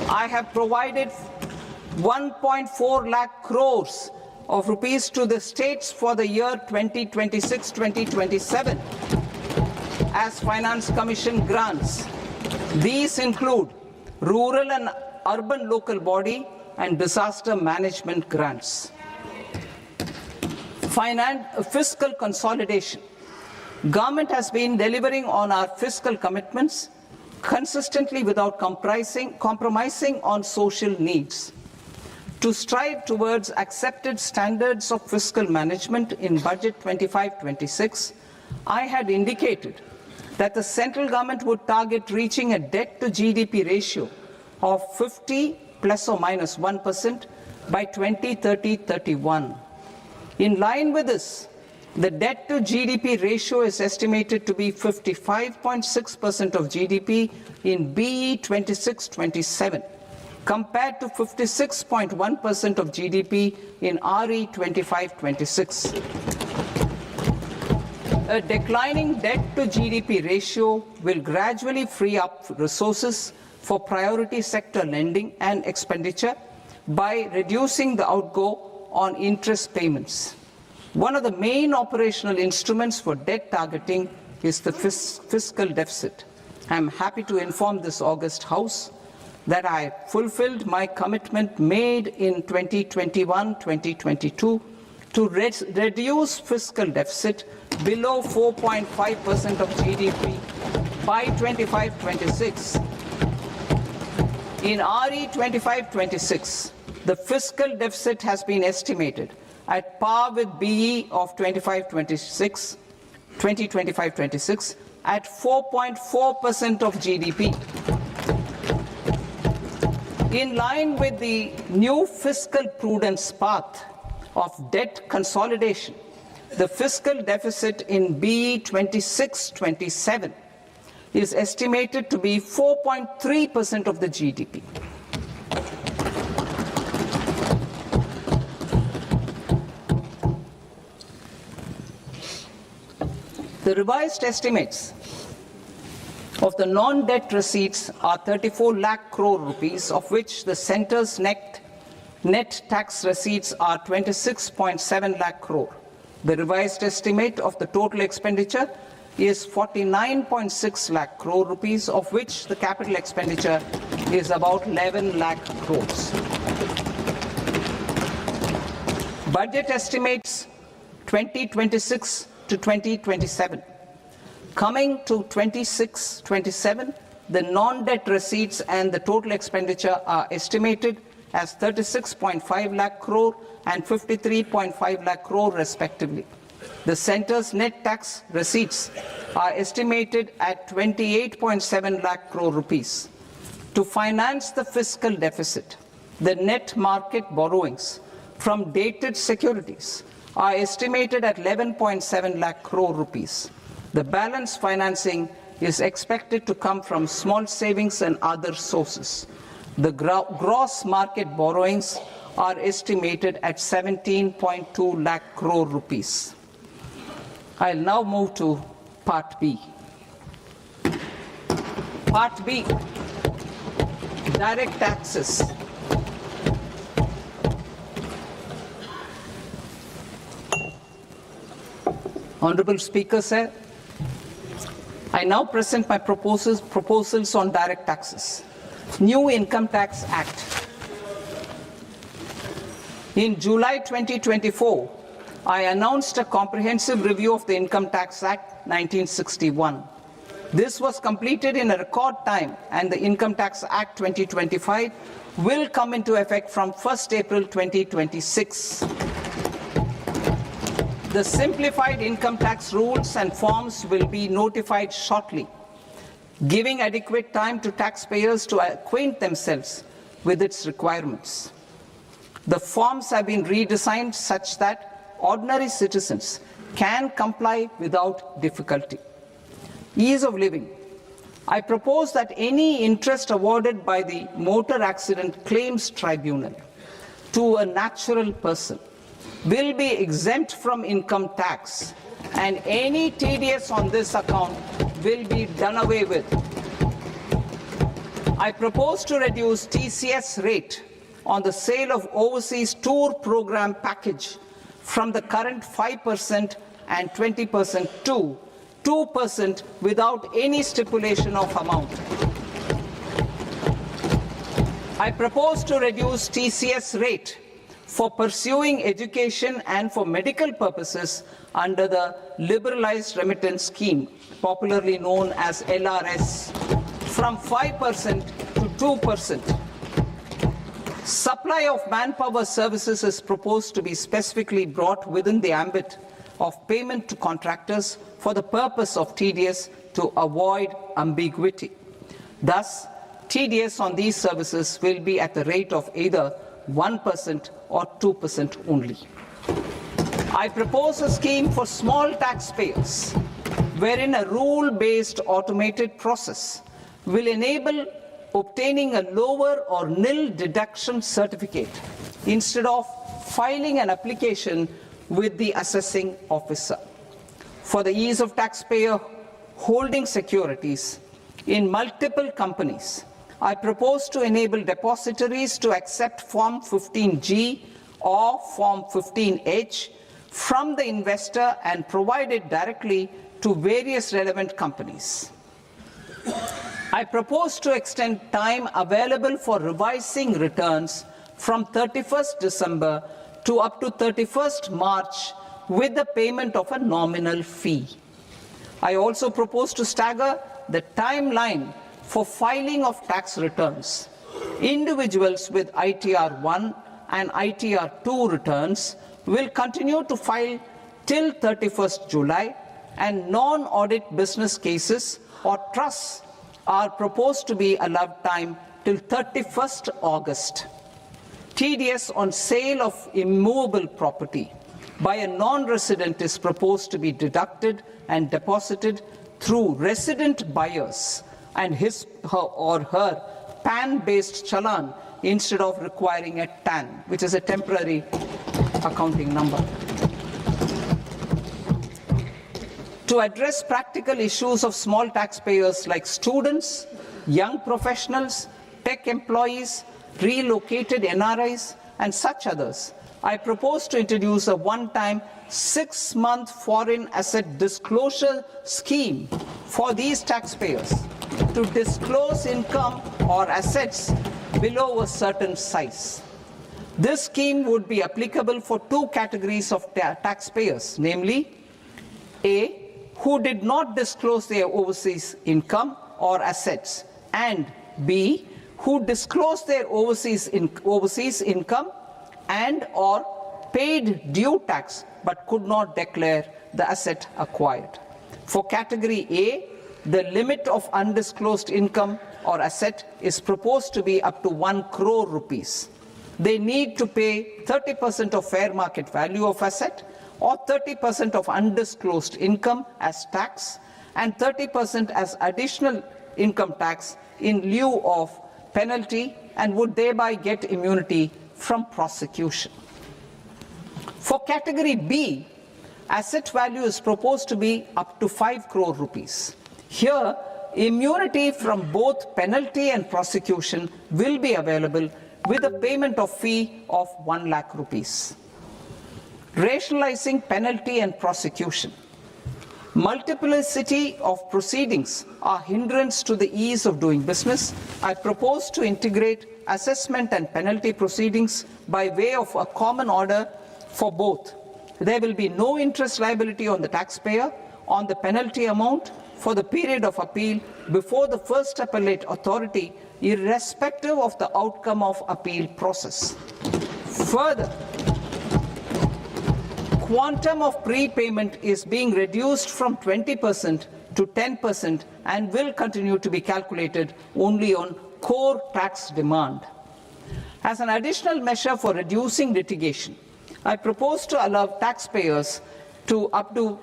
I have provided 1.4 lakh crores of rupees to the states for the year 2026-2027 as Finance Commission grants. These include rural and urban local body and disaster management grants. Fiscal consolidation. Government has been delivering on our fiscal commitments consistently without compromising on social needs. To strive towards accepted standards of fiscal management in Budget 25-26, I had indicated that the central government would target reaching a debt to GDP ratio of 50 plus or minus 1% by 2030-31. In line with this, the debt to GDP ratio is estimated to be 55.6% of GDP in BE 26-27, compared to 56.1% of GDP in RE 25-26. A declining debt to GDP ratio will gradually free up resources for priority sector lending and expenditure by reducing the outgo on interest payments. One of the main operational instruments for debt targeting is the fiscal deficit. I am happy to inform this august House that I fulfilled my commitment made in 2021-2022 to reduce fiscal deficit below 4.5% of GDP by 25-26. In RE 25-26, the fiscal deficit has been estimated at par with BE of 2025-26 at 4.4% of GDP. In line with the new fiscal prudence path of debt consolidation, the fiscal deficit in BE 26-27 is estimated to be 4.3% of the GDP. The revised estimates of the non-debt receipts are 34 lakh crore rupees, of which the centre's net tax receipts are 26.7 lakh crore. The revised estimate of the total expenditure is 49.6 lakh crore rupees, of which the capital expenditure is about 11 lakh crores. Budget estimates 2026 to 2027. Coming to 26-27, the non-debt receipts and the total expenditure are estimated as 36.5 lakh crore and 53.5 lakh crore respectively. The centre's net tax receipts are estimated at 28.7 lakh crore rupees. To finance the fiscal deficit, the net market borrowings from dated securities are estimated at 11.7 lakh crore rupees. The balance financing is expected to come from small savings and other sources. The gross market borrowings are estimated at 17.2 lakh crore rupees. I'll now move to Part B. Part B, direct taxes. Honorable Speaker, sir, I now present my proposals on direct taxes. New Income Tax Act. In July 2024, I announced a comprehensive review of the Income Tax Act 1961. This was completed in a record time, and the Income Tax Act 2025 will come into effect from 1st April 2026. The simplified income tax rules and forms will be notified shortly, giving adequate time to taxpayers to acquaint themselves with its requirements. The forms have been redesigned such that ordinary citizens can comply without difficulty. Ease of living. I propose that any interest awarded by the Motor Accident Claims Tribunal to a natural person will be exempt from income tax, and any TDS on this account will be done away with. I propose to reduce TCS rate on the sale of overseas tour program package from the current 5% and 20% to 2% without any stipulation of amount. I propose to reduce TCS rate for pursuing education and for medical purposes under the Liberalized Remittance Scheme, popularly known as LRS, from 5% to 2%. Supply of manpower services is proposed to be specifically brought within the ambit of payment to contractors for the purpose of TDS to avoid ambiguity. Thus, TDS on these services will be at the rate of either 1% or 2% only. I propose a scheme for small taxpayers, wherein a rule-based automated process will enable obtaining a lower or nil deduction certificate instead of filing an application with the assessing officer. For the ease of taxpayer holding securities in multiple companies, I propose to enable depositories to accept Form 15G or Form 15H from the investor and provide it directly to various relevant companies. I propose to extend time available for revising returns from 31st December to up to 31st March with the payment of a nominal fee. I also propose to stagger the timeline for filing of tax returns. Individuals with ITR 1 and ITR 2 returns will continue to file till 31st July, and non-audit business cases or trusts are proposed to be allowed time till 31st August. TDS on sale of immovable property by a non-resident is proposed to be deducted and deposited through resident buyers and his or her PAN-based challan instead of requiring a TAN, which is a temporary accounting number. To address practical issues of small taxpayers like students, young professionals, tech employees, relocated NRIs, and such others, I propose to introduce a one-time 6-month foreign asset disclosure scheme for these taxpayers to disclose income or assets below a certain size. This scheme would be applicable for two categories of taxpayers, namely A, who did not disclose their overseas income or assets, and B, who disclosed their overseas income and or paid due tax but could not declare the asset acquired. For category A, the limit of undisclosed income or asset is proposed to be up to 1 crore rupees. They need to pay 30% of fair market value of asset or 30% of undisclosed income as tax and 30% as additional income tax in lieu of penalty, and would thereby get immunity from prosecution. For category B, asset value is proposed to be up to 5 crore rupees. Here, immunity from both penalty and prosecution will be available with a payment of fee of 1 lakh rupees. Rationalizing penalty and prosecution. Multiplicity of proceedings are hindrance to the ease of doing business. I propose to integrate assessment and penalty proceedings by way of a common order for both. There will be no interest liability on the taxpayer on the penalty amount for the period of appeal before the first appellate authority, irrespective of the outcome of appeal process. Further, quantum of prepayment is being reduced from 20% to 10% and will continue to be calculated only on core tax demand. As an additional measure for reducing litigation, I propose to allow taxpayers to update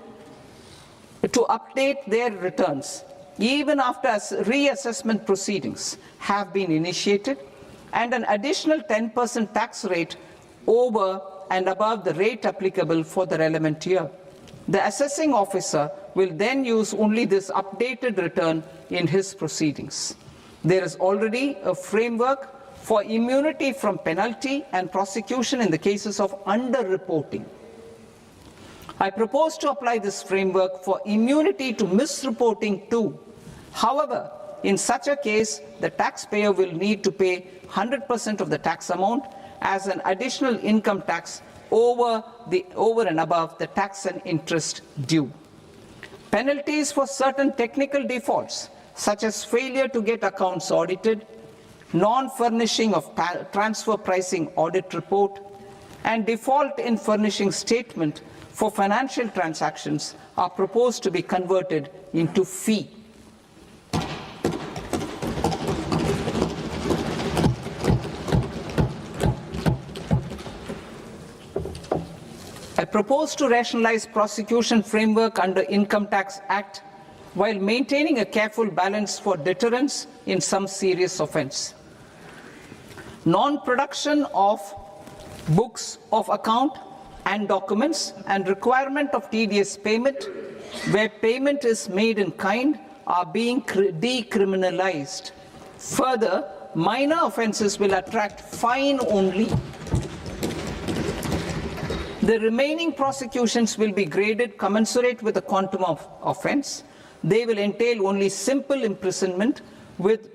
their returns even after reassessment proceedings have been initiated, and an additional 10% tax rate over and above the rate applicable for the relevant year. The assessing officer will then use only this updated return in his proceedings. There is already a framework for immunity from penalty and prosecution in the cases of underreporting. I propose to apply this framework for immunity to misreporting too. However, in such a case, the taxpayer will need to pay 100% of the tax amount as an additional income tax over and above the tax and interest due. Penalties for certain technical defaults, such as failure to get accounts audited, non-furnishing of transfer pricing audit report, and default in furnishing statement for financial transactions are proposed to be converted into fee. I propose to rationalize prosecution framework under Income Tax Act while maintaining a careful balance for deterrence in some serious offence. Non-production of books of account and documents and requirement of TDS payment where payment is made in kind are being decriminalized. Further, minor offences will attract fine only. The remaining prosecutions will be graded commensurate with the quantum of offence. They will entail only simple imprisonment with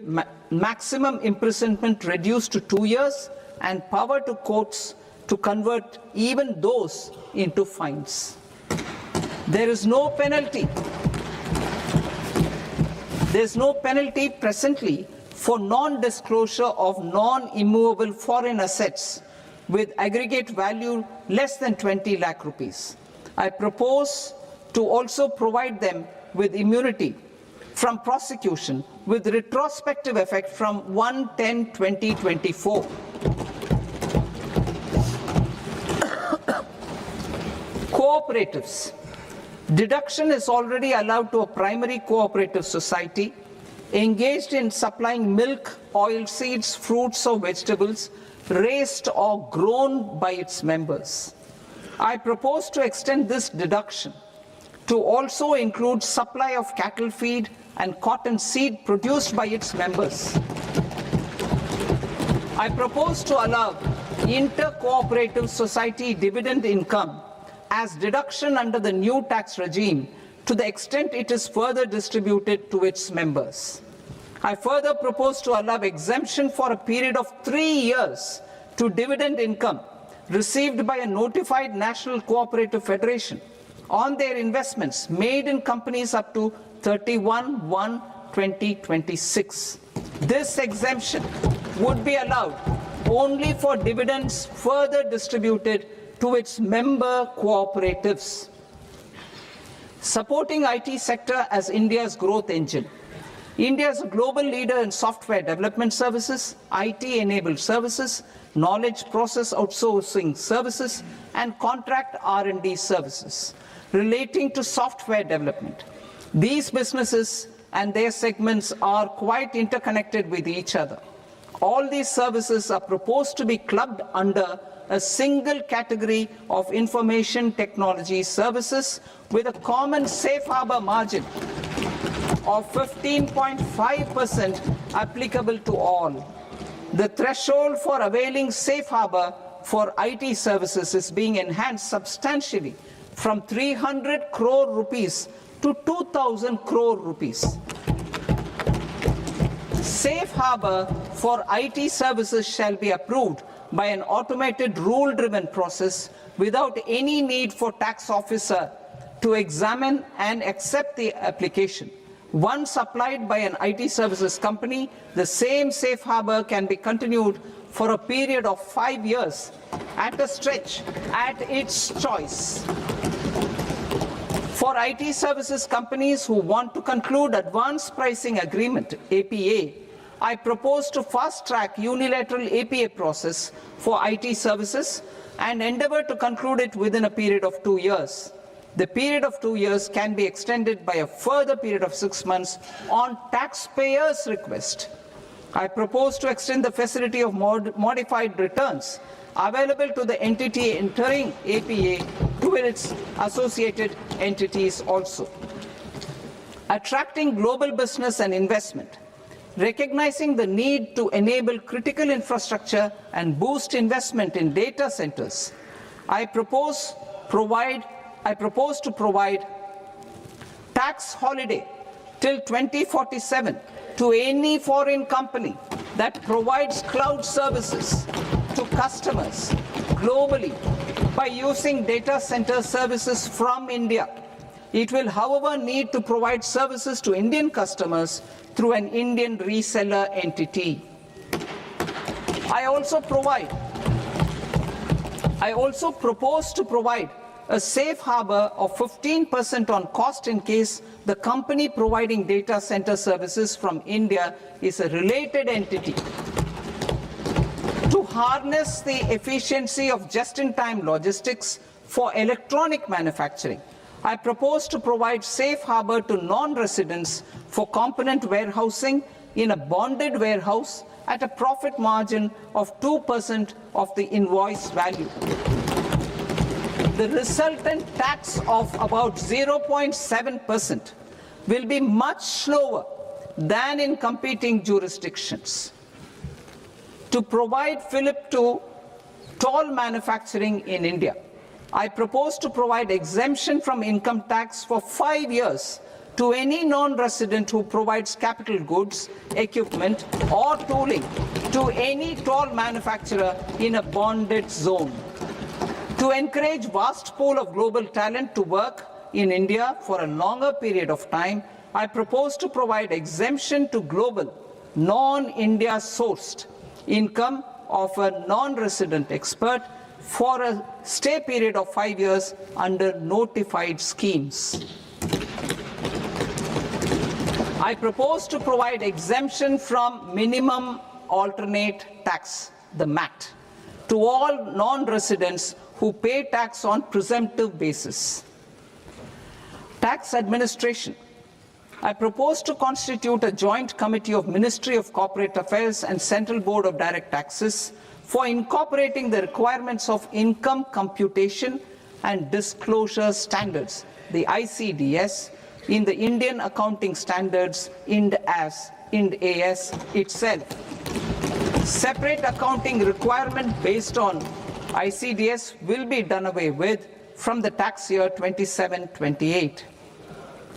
maximum imprisonment reduced to 2 years and power to courts to convert even those into fines. There is no penalty. There is no penalty presently for non-disclosure of non-immovable foreign assets with aggregate value less than 20 lakh rupees. I propose to also provide them with immunity from prosecution with retrospective effect from 1/10/2024. Cooperatives. Deduction is already allowed to a primary cooperative society engaged in supplying milk, oilseeds, fruits or vegetables raised or grown by its members. I propose to extend this deduction to also include supply of cattle feed and cotton seed produced by its members. I propose to allow inter-cooperative society dividend income as deduction under the new tax regime to the extent it is further distributed to its members. I further propose to allow exemption for a period of 3 years to dividend income received by a notified national cooperative federation on their investments made in companies up to 31/1/2026. This exemption would be allowed only for dividends further distributed to its member cooperatives. Supporting IT sector as India's growth engine. India is a global leader in software development services, IT-enabled services, knowledge process outsourcing services, and contract R&D services relating to software development. These businesses and their segments are quite interconnected with each other. All these services are proposed to be clubbed under a single category of information technology services with a common safe harbor margin of 15.5% applicable to all. The threshold for availing safe harbor for IT services is being enhanced substantially from 300 crore rupees to 2,000 crore rupees. Safe harbor for IT services shall be approved by an automated rule-driven process without any need for tax officer to examine and accept the application. Once applied by an IT services company, the same safe harbor can be continued for a period of 5 years at a stretch at its choice. For IT services companies who want to conclude advanced pricing agreement, APA, I propose to fast-track unilateral APA process for IT services and endeavor to conclude it within a period of 2 years. The period of 2 years can be extended by a further period of 6 months on taxpayers' request. I propose to extend the facility of modified returns available to the entity entering APA to its associated entities also. Attracting global business and investment. Recognizing the need to enable critical infrastructure and boost investment in data centers, I propose to provide tax holiday till 2047 to any foreign company that provides cloud services to customers globally by using data center services from India. It will, however, need to provide services to Indian customers through an Indian reseller entity. I also propose to provide a safe harbor of 15% on cost in case the company providing data center services from India is a related entity. To harness the efficiency of just-in-time logistics for electronic manufacturing, I propose to provide safe harbor to non-residents for component warehousing in a bonded warehouse at a profit margin of 2% of the invoice value. The resultant tax of about 0.7% will be much lower than in competing jurisdictions. To provide fillip to toll manufacturing in India, I propose to provide exemption from income tax for 5 years to any non-resident who provides capital goods, equipment, or tooling to any toll manufacturer in a bonded zone. To encourage vast pool of global talent to work in India for a longer period of time, I propose to provide exemption to global, non-India sourced income of a non-resident expert for a stay period of 5 years under notified schemes. I propose to provide exemption from minimum alternate tax, the MAT, to all non-residents who pay tax on presumptive basis. Tax administration. I propose to constitute a joint committee of Ministry of Corporate Affairs and Central Board of Direct Taxes for incorporating the requirements of income computation and disclosure standards, the ICDS, in the Indian Accounting Standards, IND AS itself. Separate accounting requirement based on ICDS will be done away with from the tax year 27-28.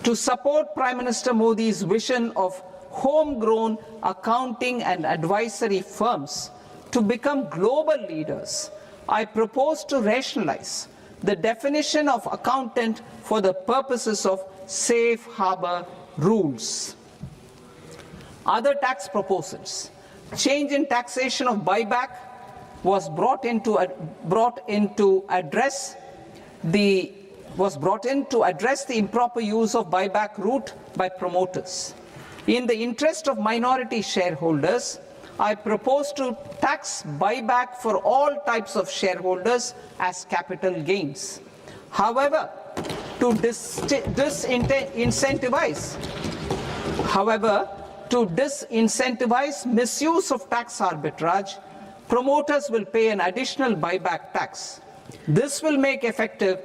To support Prime Minister Modi's vision of homegrown accounting and advisory firms to become global leaders, I propose to rationalize the definition of accountant for the purposes of safe harbor rules. Other tax proposals. Change in taxation of buyback was brought in to address the improper use of buyback route by promoters. In the interest of minority shareholders, I propose to tax buyback for all types of shareholders as capital gains. However, to disincentivize misuse of tax arbitrage, promoters will pay an additional buyback tax. This will make effective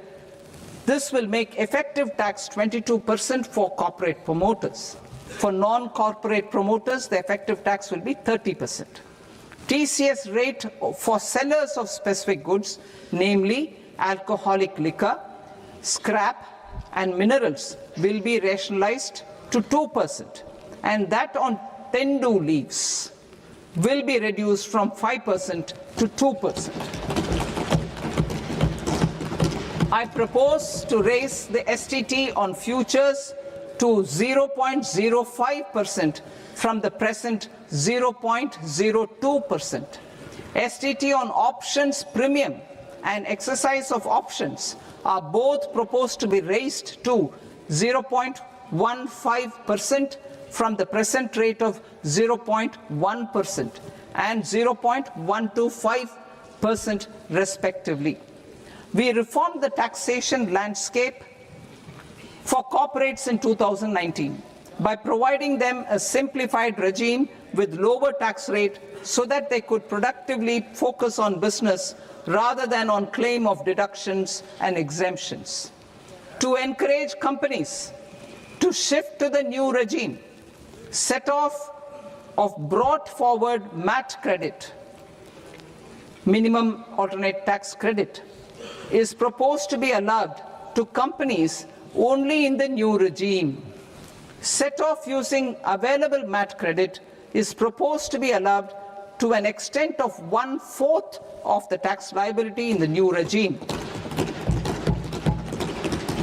tax 22% for corporate promoters. For non-corporate promoters, the effective tax will be 30%. TCS rate for sellers of specific goods, namely alcoholic liquor, scrap, and minerals will be rationalized to 2%, and that on tendu leaves will be reduced from 5% to 2%. I propose to raise the STT on futures to 0.05% from the present 0.02%. STT on options premium and exercise of options are both proposed to be raised to 0.15% from the present rate of 0.1% and 0.125% respectively. We reformed the taxation landscape for corporates in 2019 by providing them a simplified regime with lower tax rate so that they could productively focus on business rather than on claim of deductions and exemptions. To encourage companies to shift to the new regime, set off of brought forward MAT credit, minimum alternate tax credit, is proposed to be allowed to companies only in the new regime. Set off using available MAT credit is proposed to be allowed to an extent of 1/4 of the tax liability in the new regime.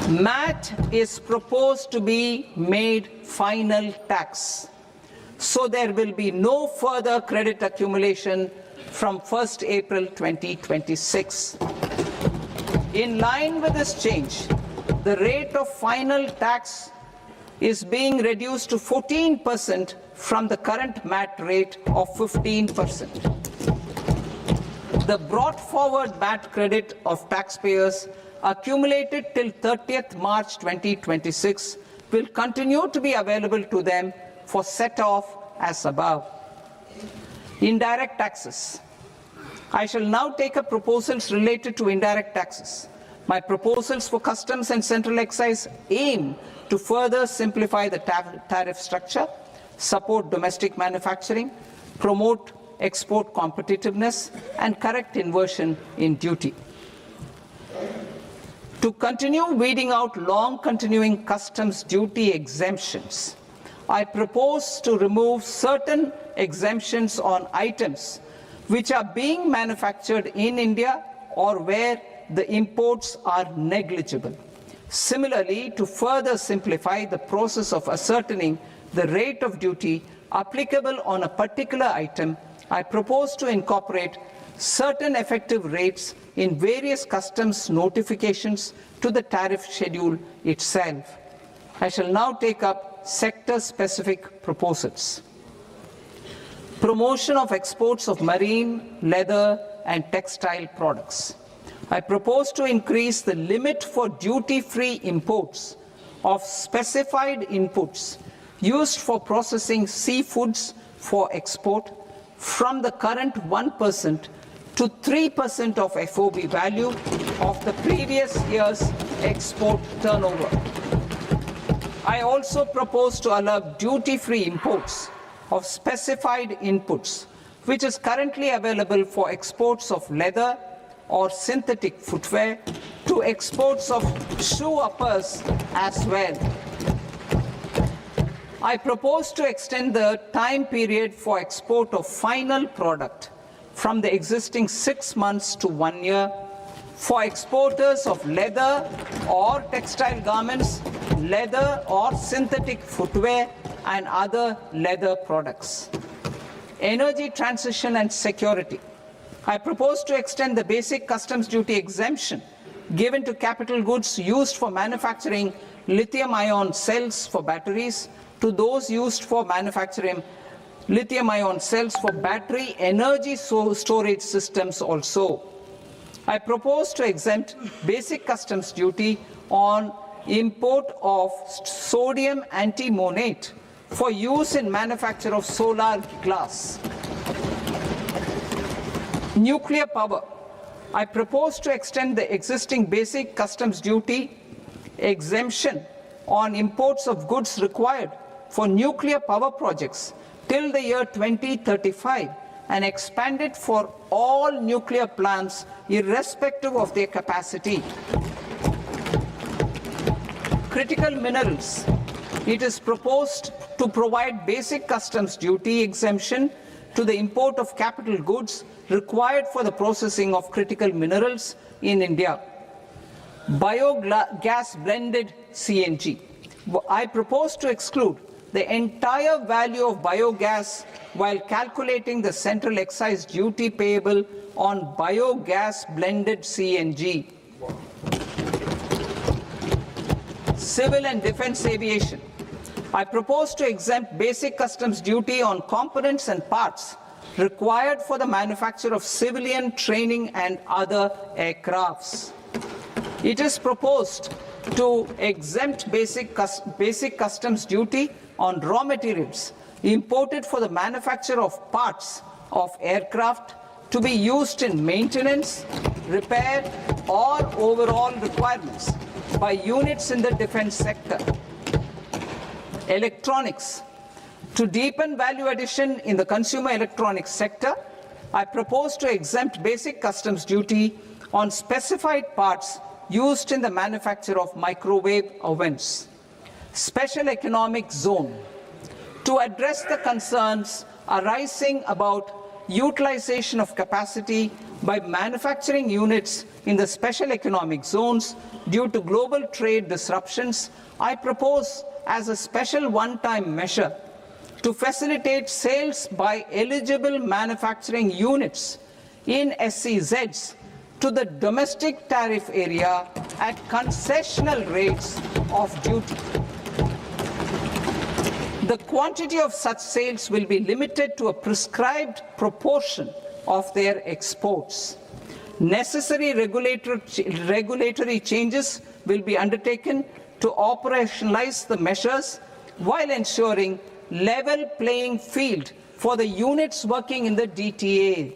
MAT is proposed to be made final tax, so there will be no further credit accumulation from 1st April 2026. In line with this change, the rate of final tax is being reduced to 14% from the current MAT rate of 15%. The brought forward MAT credit of taxpayers accumulated till 30th March 2026 will continue to be available to them for set-off as above. Indirect taxes. I shall now take up proposals related to indirect taxes. My proposals for customs and central excise aim to further simplify the tariff structure, support domestic manufacturing, promote export competitiveness, and correct inversion in duty. To continue weeding out long-continuing customs duty exemptions, I propose to remove certain exemptions on items which are being manufactured in India or where the imports are negligible. Similarly, to further simplify the process of ascertaining the rate of duty applicable on a particular item, I propose to incorporate certain effective rates in various customs notifications to the tariff schedule itself. I shall now take up sector-specific proposals. Promotion of exports of marine, leather, and textile products. I propose to increase the limit for duty-free imports of specified inputs used for processing seafoods for export from the current 1% to 3% of FOB value of the previous year's export turnover. I also propose to allow duty-free imports of specified inputs, which is currently available for exports of leather or synthetic footwear, to exports of shoe uppers as well. I propose to extend the time period for export of final product from the existing 6 months to 1 year for exporters of leather or textile garments, leather or synthetic footwear, and other leather products. Energy transition and security. I propose to extend the basic customs duty exemption given to capital goods used for manufacturing lithium-ion cells for batteries to those used for manufacturing lithium-ion cells for battery energy storage systems also. I propose to exempt basic customs duty on import of sodium antimonate for use in manufacture of solar glass. Nuclear power. I propose to extend the existing basic customs duty exemption on imports of goods required for nuclear power projects till the year 2035 and expand it for all nuclear plants irrespective of their capacity. critical minerals, it is proposed to provide basic customs duty exemption to the import of capital goods required for the processing of critical minerals in India. Biogas blended CNG. I propose to exclude the entire value of biogas while calculating the central excise duty payable on biogas blended CNG. Civil and defense aviation. I propose to exempt basic customs duty on components and parts required for the manufacture of civilian training and other aircrafts. It is proposed to exempt basic customs duty on raw materials imported for the manufacture of parts of aircraft to be used in maintenance, repair, or overall requirements by units in the defense sector. Electronics. To deepen value addition in the consumer electronics sector, I propose to exempt basic customs duty on specified parts used in the manufacture of microwave ovens. Special economic zone. To address the concerns arising about utilization of capacity by manufacturing units in the special economic zones due to global trade disruptions, I propose as a special one-time measure to facilitate sales by eligible manufacturing units in SEZs to the domestic tariff area at concessional rates of duty. The quantity of such sales will be limited to a prescribed proportion of their exports. Necessary regulatory changes will be undertaken to operationalize the measures while ensuring level playing field for the units working in the DTA.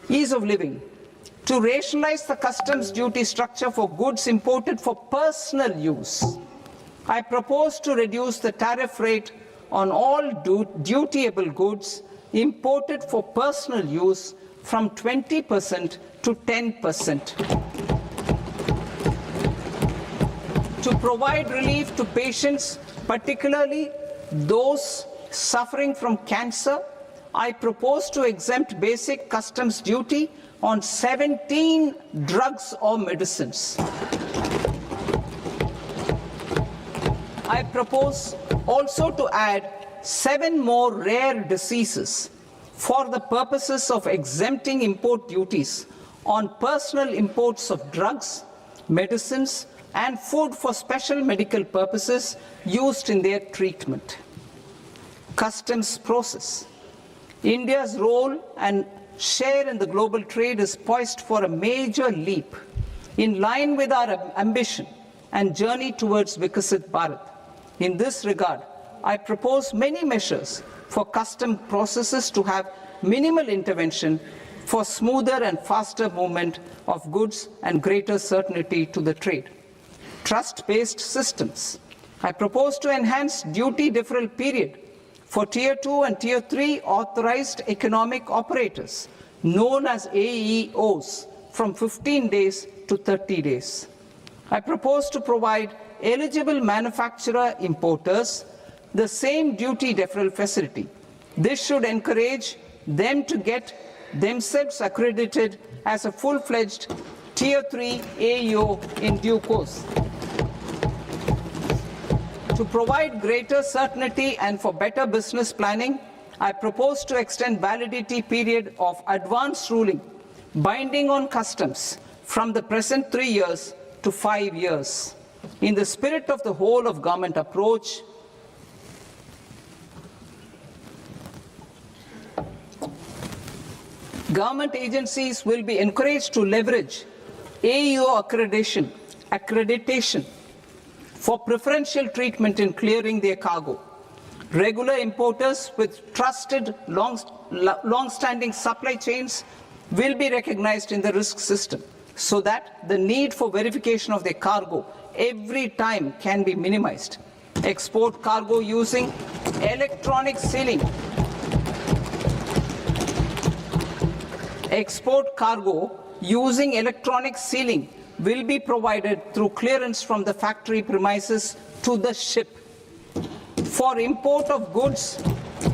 Ease of living. To rationalize the customs duty structure for goods imported for personal use, I propose to reduce the tariff rate on all dutiable goods imported for personal use from 20% to 10%. To provide relief to patients, particularly those suffering from cancer, I propose to exempt basic customs duty on 17 drugs or medicines. I propose also to add 7 more rare diseases for the purposes of exempting import duties on personal imports of drugs, medicines, and food for special medical purposes used in their treatment. Customs process. India's role and share in the global trade is poised for a major leap in line with our ambition and journey towards Viksit Bharat. In this regard, I propose many measures for custom processes to have minimal intervention for smoother and faster movement of goods and greater certainty to the trade. Trust-based systems. I propose to enhance duty deferral period for Tier 2 and Tier 3 authorized economic operators, known as AEOs, from 15 days to 30 days. I propose to provide eligible manufacturer importers the same duty deferral facility. This should encourage them to get themselves accredited as a full-fledged Tier 3 AEO in due course. To provide greater certainty and for better business planning, I propose to extend validity period of advance ruling binding on customs from the present 3 years to 5 years. In the spirit of the whole of government approach, government agencies will be encouraged to leverage AEO accreditation for preferential treatment in clearing their cargo. Regular importers with trusted long-standing supply chains will be recognized in the risk system so that the need for verification of their cargo every time can be minimized. Export cargo using electronic sealing. Export cargo using electronic sealing will be provided through clearance from the factory premises to the ship. For import of goods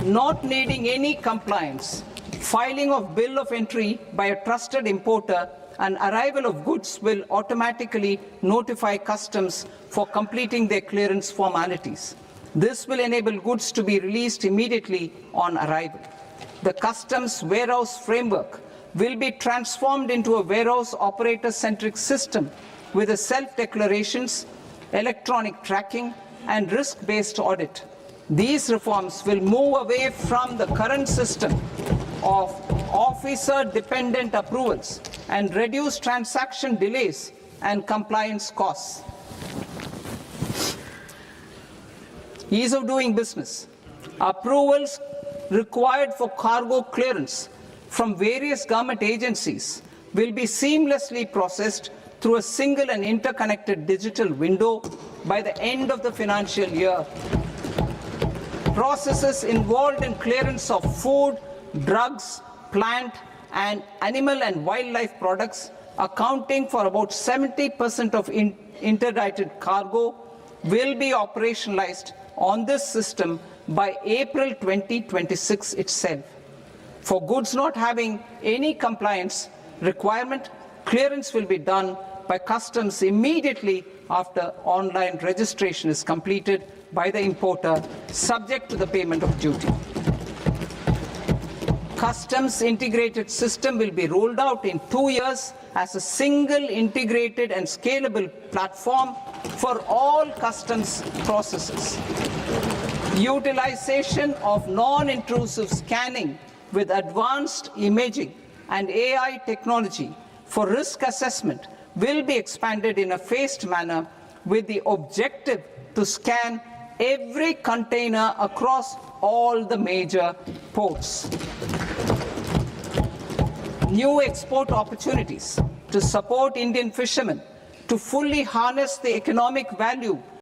not needing any compliance, filing of bill of entry by a trusted importer and arrival of goods will automatically notify customs for completing their clearance formalities. This will enable goods to be released immediately on arrival. The customs warehouse framework will be transformed into a warehouse operator-centric system with a self-declarations, electronic tracking, and risk-based audit. These reforms will move away from the current system of officer-dependent approvals and reduce transaction delays and compliance costs. Ease of doing business. Approvals required for cargo clearance from various government agencies will be seamlessly processed through a single and interconnected digital window by the end of the financial year. Processes involved in clearance of food, drugs, plant, and animal and wildlife products, accounting for about 70% of interdicted cargo, will be operationalized on this system by April 2026 itself. For goods not having any compliance requirement, clearance will be done by customs immediately after online registration is completed by the importer, subject to the payment of duty. Customs integrated system will be rolled out in 2 years as a single integrated and scalable platform for all customs processes. Utilization of non-intrusive scanning with advanced imaging and AI technology for risk assessment will be expanded in a phased manner with the objective to scan every container across all the major ports. New export opportunities to support Indian fishermen to fully harness the economic value